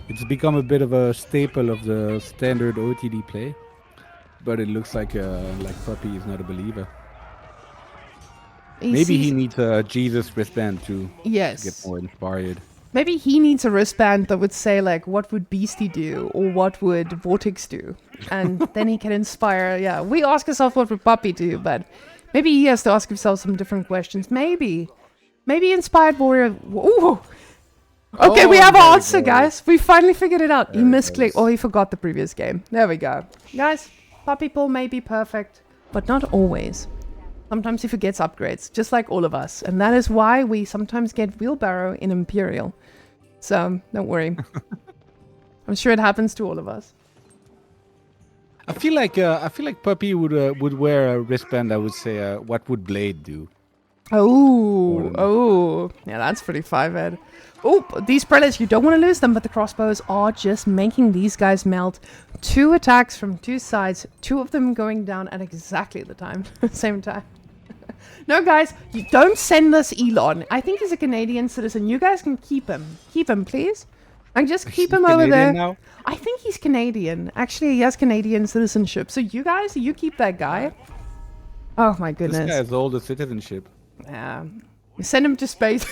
it's become a bit of a staple of the standard OOTD play. But it looks like Puppy is not a believer. Maybe he needs a Jesus wristband to get more inspired. Maybe he needs a wristband that would say, like, what would Beastie do? Or what would Vortex do? And then he can inspire. Yeah, we ask ourselves what would Puppy do, but Maybe he has to ask himself some different questions. Maybe Inspired Warrior... Ooh! Okay, we have our answer, guys. We finally figured it out. He misclicked, or he forgot the previous game. There we go. Guys, Puppypaw may be perfect, but not always. Sometimes he forgets upgrades, just like all of us. And that is why we sometimes get Wheelbarrow in Imperial. So, don't worry. I'm sure it happens to all of us. I feel like Puppy would wear a wristband. I would say, what would Blade do? Oh, yeah, that's pretty 5-ed. Oh, these prelates, you don't want to lose them, but the crossbows are just making these guys melt. 2 attacks from 2 sides, 2 of them going down at exactly the same time. No, guys, you don't send us Elon. I think he's a Canadian citizen. You guys can keep him. Keep him, please. And just keep him over there. Now? I think he's Canadian. Actually, he has Canadian citizenship. So you guys, you keep that guy. Oh, my goodness. This guy has all the citizenship. Yeah. Send him to space.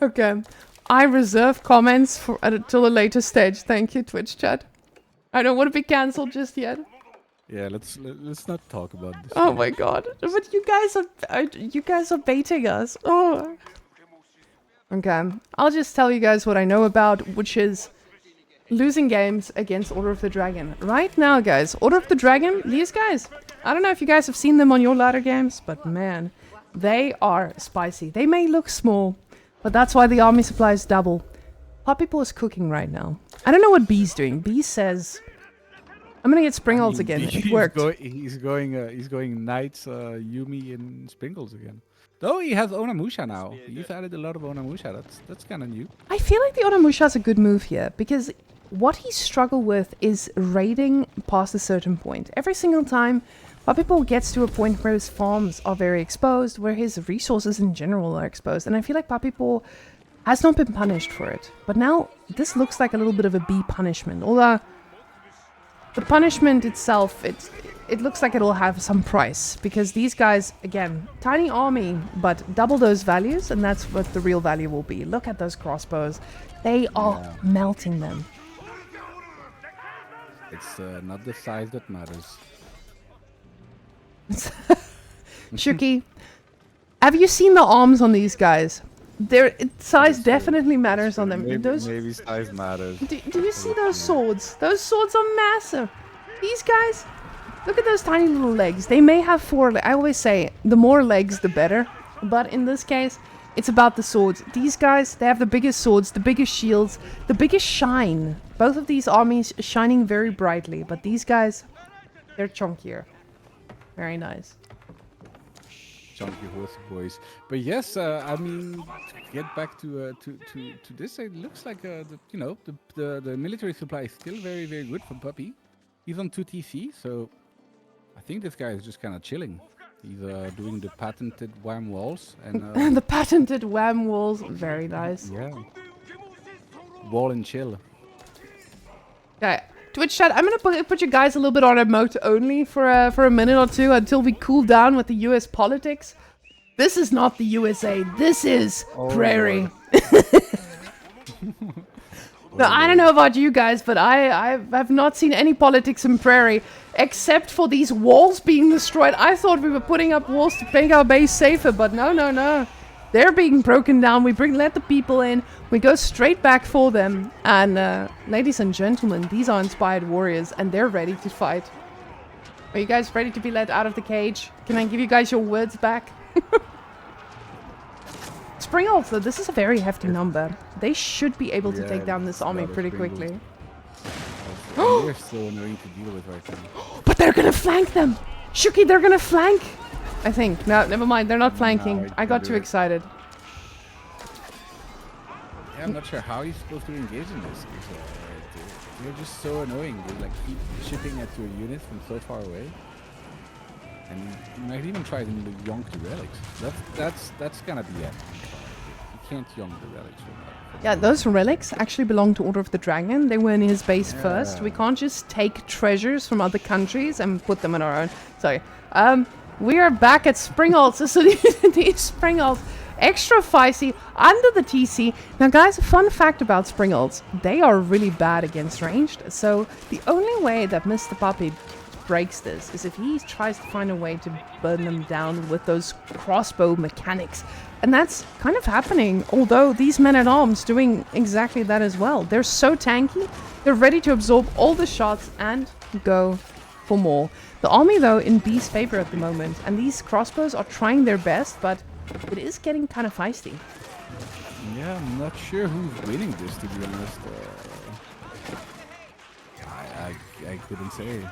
Okay. I reserve comments for until a later stage. Thank you, Twitch chat. I don't want to be cancelled just yet. Yeah, let's not talk about this. Oh my god! But you guys are baiting us. Oh. Okay, I'll just tell you guys what I know about, which is losing games against Order of the Dragon. Right now, guys, Order of the Dragon, these guys. I don't know if you guys have seen them on your ladder games, but man, they are spicy. They may look small, but that's why the army supplies double. Puppypaw is cooking right now. I don't know what B's doing. B says, I'm gonna get Springles again. It worked. He's going Knights, Yumi, and Sprinkles again. Though he has Onimusha now. He's added a lot of Onimusha. That's kind of new. I feel like the Onimusha is a good move here because what he struggled with is raiding past a certain point. Every single time, Puppypaw gets to a point where his farms are very exposed, where his resources in general are exposed, and I feel like Puppypaw has not been punished for it. But now, this looks like a little bit of a B punishment. Although, the punishment itself, it looks like it'll have some price. Because these guys, again, tiny army, but double those values, and that's what the real value will be. Look at those crossbows. They are melting them. It's not the size that matters. Shuki, have you seen the arms on these guys? Size definitely matters on them. Maybe size matters. Do you see those swords? Those swords are massive. These guys, look at those tiny little legs. They may have 4 legs. I always say, the more legs, the better. But in this case, it's about the swords. These guys, they have the biggest swords, the biggest shields, the biggest shine. Both of these armies shining very brightly. But these guys, they're chunkier. Very nice. Chunky horse boys. But yes, I mean, to get back to this, it looks like the military supply is still very, very good for Puppy. He's on 2 TC, so I think this guy is just kind of chilling. He's doing the patented wham walls and the patented wham walls, very nice. Yeah. Wall and chill. Okay. Twitch chat, I'm gonna put you guys a little bit on emote only for a minute or two until we cool down with the US politics. This is not the USA. This is Prairie. No, I don't know about you guys, but I've not seen any politics in Prairie except for these walls being destroyed. I thought we were putting up walls to make our base safer, but no. They're being broken down. We let the people in. We go straight back for them. And ladies and gentlemen, these are Inspired Warriors, and they're ready to fight. Are you guys ready to be let out of the cage? Can I give you guys your words back? Spring also, this is a very hefty number. They should be able to take down this army pretty quickly. They're so annoying to deal with right now. But they're gonna flank them! Shuki, they're gonna flank! I think. No, never mind. They're not flanking. No, I got too excited. Yeah, I'm not sure how he's supposed to engage in this. They're just so annoying. They like keep shipping at your units from so far away. And you might even try to yonk the relics. That's gonna be it. You can't yonk the relics. Yeah, those relics actually belong to Order of the Dragon. They were in his base first. We can't just take treasures from other countries and put them in our own. Sorry. We are back at Springholz. So these Springholz, extra feisty under the TC. Now, guys, a fun fact about Springles. They are really bad against ranged. So the only way that Mr. Puppy breaks this is if he tries to find a way to burn them down with those crossbow mechanics. And that's kind of happening, although these men-at-arms doing exactly that as well. They're so tanky, they're ready to absorb all the shots and go for more. The army, though, in B's favor at the moment, and these crossbows are trying their best, but it is getting kind of feisty. Yeah, I'm not sure who's winning this, to be honest. I couldn't say.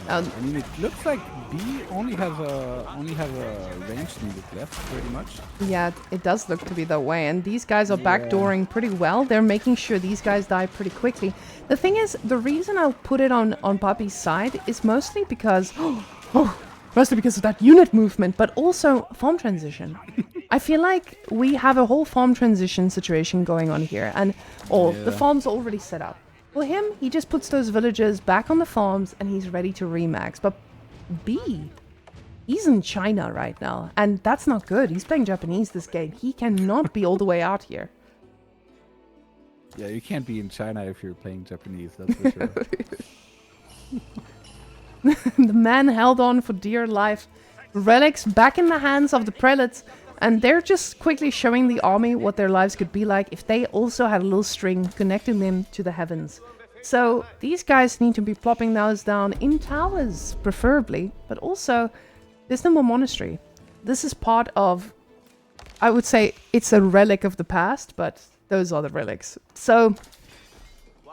I mean, it looks like B only has a range needed left, pretty much. Yeah, it does look to be that way, and these guys are backdooring pretty well. They're making sure these guys die pretty quickly. The thing is, the reason I'll put it on Puppy's side is mostly because, mostly because of that unit movement, but also farm transition. I feel like we have a whole farm transition situation going on here, and the farms are already set up. For him, he just puts those villagers back on the farms and he's ready to remax. But B, he's in China right now, and that's not good. He's playing Japanese this game. He cannot be all the way out here. Yeah, you can't be in China if you're playing Japanese, that's for sure. The man held on for dear life. Relics back in the hands of the prelates, and they're just quickly showing the army what their lives could be like if they also had a little string connecting them to the heavens. So these guys need to be plopping those down in towers, preferably, but also there's no more monastery. This is part of, I would say it's a relic of the past, but those are the relics. So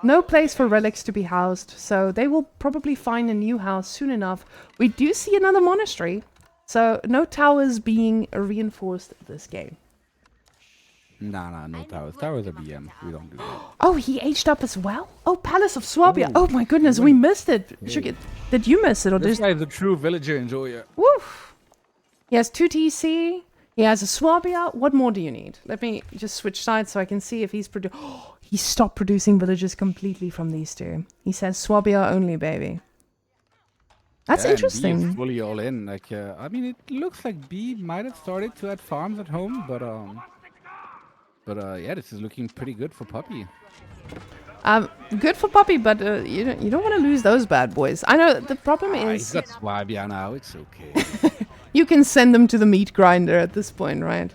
no place for relics to be housed, so they will probably find a new house soon enough. We do see another monastery. So, no towers being reinforced this game. Nah, no towers. Towers are BM. We don't do that. Oh, he aged up as well? Oh, Palace of Swabia. Ooh. Oh my goodness, we missed it. Hey. Did you miss it? Or this guy's a true villager enjoyer. Woof. He has 2 TC. He has a Swabia. What more do you need? Let me just switch sides so I can see if he's he stopped producing villagers completely from these two. He says Swabia only, baby. That's interesting. B is fully all in. Like, I mean, it looks like B might have started to add farms at home, but yeah, this is looking pretty good for Puppy. Good for Puppy, but you don't want to lose those bad boys. I know the problem is he's got Swabia now. It's okay. You can send them to the meat grinder at this point, right?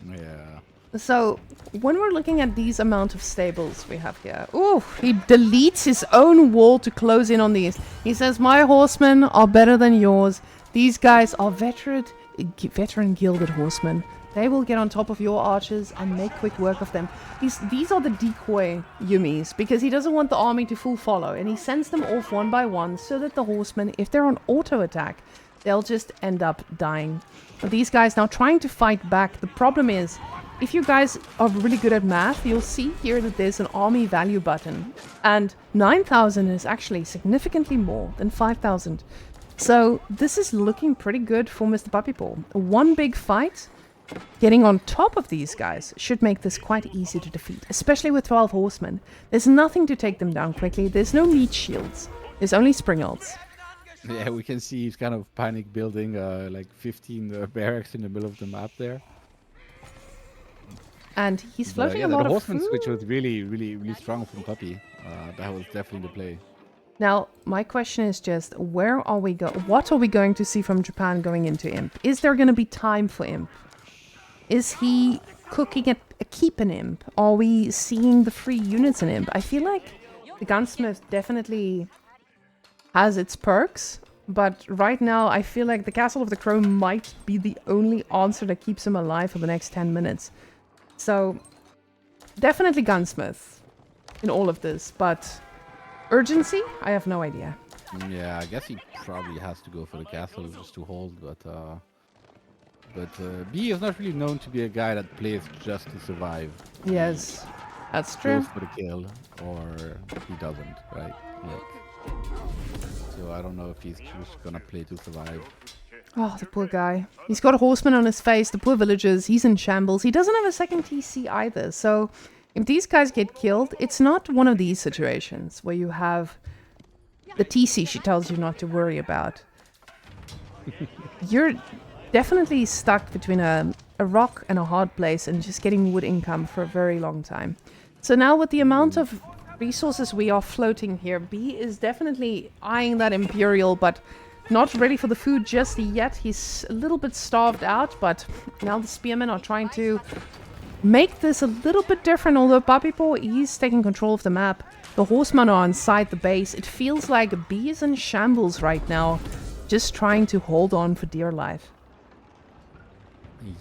Yeah. So when we're looking at these amount of stables we have here, ooh, he deletes his own wall to close in on these. He says, my horsemen are better than yours. These guys are veteran gilded horsemen. They will get on top of your archers and make quick work of them. These are the decoy Yumis, because he doesn't want the army to full follow, and he sends them off one by one so that the horsemen, if they're on auto attack, they'll just end up dying. These guys now trying to fight back. The problem is, if you guys are really good at math, you'll see here that there's an army value button. And 9,000 is actually significantly more than 5,000. So this is looking pretty good for Mr. Puppypaw. One big fight, getting on top of these guys, should make this quite easy to defeat. Especially with 12 horsemen. There's nothing to take them down quickly. There's no meat shields. There's only springles. Yeah, we can see he's kind of panic building like 15 barracks in the middle of the map there. And he's floating a lot of food. The horseman switch was really strong from Puppy. That was definitely the play. Now, my question is just, where are we what are we going to see from Japan going into Imp? Is there going to be time for Imp? Is he cooking a keep in Imp? Are we seeing the free units in Imp? I feel like the gunsmith definitely has its perks, but right now I feel like the Castle of the Crow might be the only answer that keeps him alive for the next 10 minutes. So, definitely gunsmith in all of this, but urgency? I have no idea. Yeah, I guess he probably has to go for the castle just to hold, but B is not really known to be a guy that plays just to survive. Yes, that's true. Goes for the kill, or he doesn't, right? Like, so I don't know if he's just gonna play to survive. Oh, the poor guy. He's got a horseman on his face, the poor villagers, he's in shambles. He doesn't have a second TC either, so if these guys get killed, it's not one of these situations where you have the TC she tells you not to worry about. You're definitely stuck between a a rock and a hard place and just getting wood income for a very long time. So now with the amount of resources we are floating here, B is definitely eyeing that Imperial, but not ready for the food just yet. He's a little bit starved out, but now the Spearmen are trying to make this a little bit different, although Puppypaw is taking control of the map. The Horsemen are inside the base. It feels like B is in shambles right now, just trying to hold on for dear life.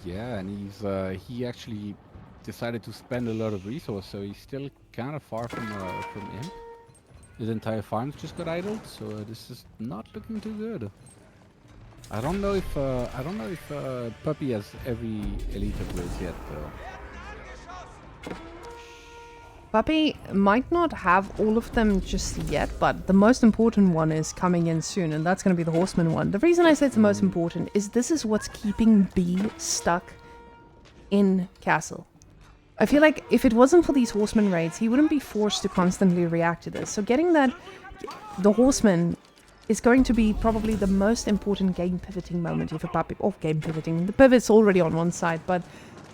Yeah, and he actually decided to spend a lot of resources, so he's still kind of far from him. His entire farm just got idled, so this is not looking too good. I don't know if Puppy has every elite upgrades yet, though. Puppy might not have all of them just yet, but the most important one is coming in soon, and that's going to be the Horseman one. The reason I say it's the most important is this is what's keeping B stuck in Castle. I feel like if it wasn't for these Horseman raids, he wouldn't be forced to constantly react to this. So getting that, the Horseman is going to be probably the most important game pivoting moment here for Puppy. Oh, game pivoting. The pivot's already on one side, but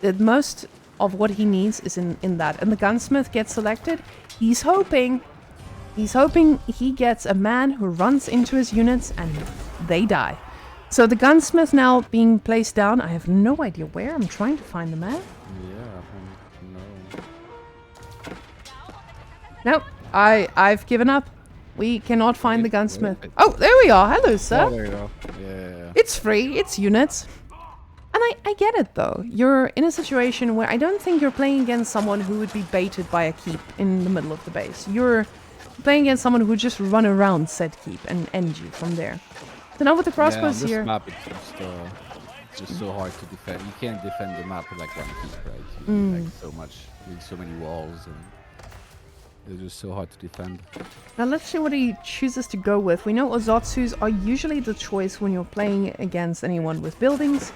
the most of what he needs is in that. And the gunsmith gets selected. He's hoping he gets a man who runs into his units and they die. So the gunsmith now being placed down. I have no idea where. I'm trying to find the man. Nope, I've given up. We cannot find the gunsmith. Oh, there we are. Hello, sir. Oh, there you go. Yeah. It's free. It's units. And I get it, though. You're in a situation where I don't think you're playing against someone who would be baited by a keep in the middle of the base. You're playing against someone who would just run around said keep and end you from there. So now with the crossbows on this here... map, it's just so hard to defend. You can't defend the map with like one keep, right? You need, like so many walls, and it's just so hard to defend. Now let's see what he chooses to go with. We know Ozotsus are usually the choice when you're playing against anyone with buildings,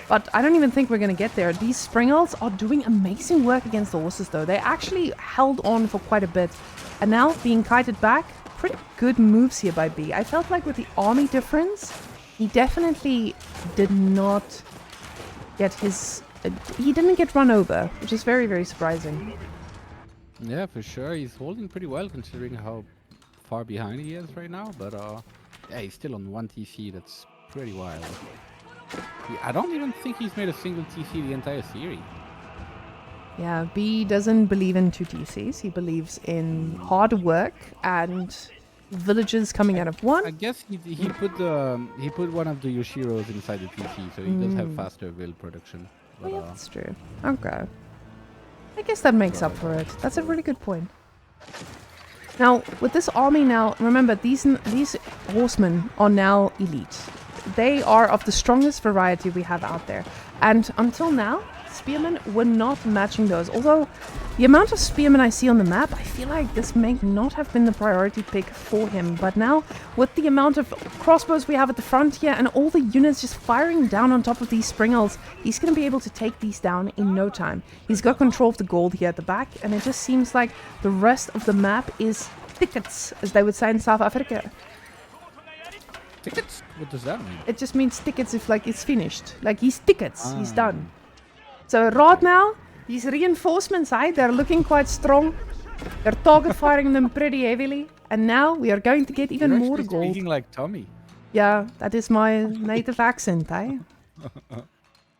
but I don't even think we're going to get there. These Springals are doing amazing work against the horses, though. They actually held on for quite a bit, and now being kited back, pretty good moves here by B. I felt like with the army difference, he definitely did not get his... he didn't get run over, which is very, very surprising. Yeah, for sure. He's holding pretty well considering how far behind he is right now. But yeah, he's still on 1 TC. That's pretty wild. I don't even think he's made a single TC the entire series. Yeah, B doesn't believe in 2 TCs. He believes in hard work and villages coming out of 1. I guess he put one of the Yoshiros inside the TC, so he does have faster will production. But, yeah, that's true. Okay. I guess that makes up for it. That's a really good point. Now, with this army now, remember, these horsemen are now elite. They are of the strongest variety we have out there. And until now, spearmen were not matching those. Although, the amount of spearmen I see on the map, I feel like this may not have been the priority pick for him. But now, with the amount of crossbows we have at the front here and all the units just firing down on top of these springals, he's going to be able to take these down in no time. He's got control of the gold here at the back, and it just seems like the rest of the map is tickets, as they would say in South Africa. Tickets? What does that mean? It just means tickets if like it's finished. Like he's tickets, he's done. So right now, these reinforcements, they're looking quite strong. They're target firing them pretty heavily. And now we are going to get even more gold. Speaking like Tommy. Yeah, that is my native accent,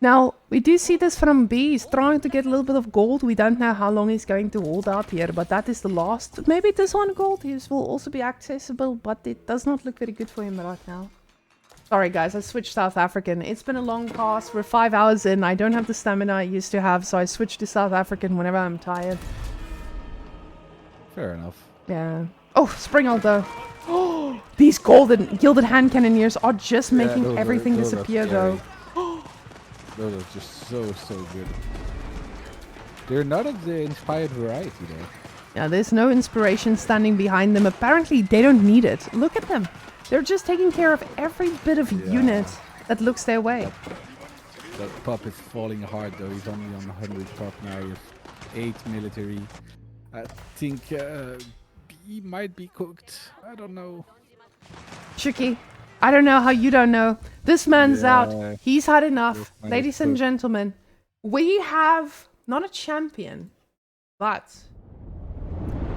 Now, we do see this from B. He's trying to get a little bit of gold. We don't know how long he's going to hold out here, but that is the last. Maybe this one gold will also be accessible, but it does not look very good for him right now. Sorry guys, I switched South African. It's been a long cast. We're 5 hours in. I don't have the stamina I used to have, so I switch to South African whenever I'm tired. Fair enough. Yeah. Oh, Springal though. Oh, these golden gilded hand cannoneers are just making everything disappear though. Those are just so good. They're not of the inspired variety though. Yeah, there's no inspiration standing behind them. Apparently they don't need it. Look at them. They're just taking care of every bit of unit that looks their way. That pup is falling hard though. He's only on 100 pop now. He has 8 military. I think he might be cooked. I don't know. Tricky. I don't know how you don't know. This man's out. He's had enough. Ladies and gentlemen, We have not a champion, but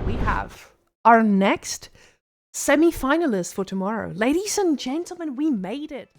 we have our next semi-finalist for tomorrow. Ladies and gentlemen, we made it.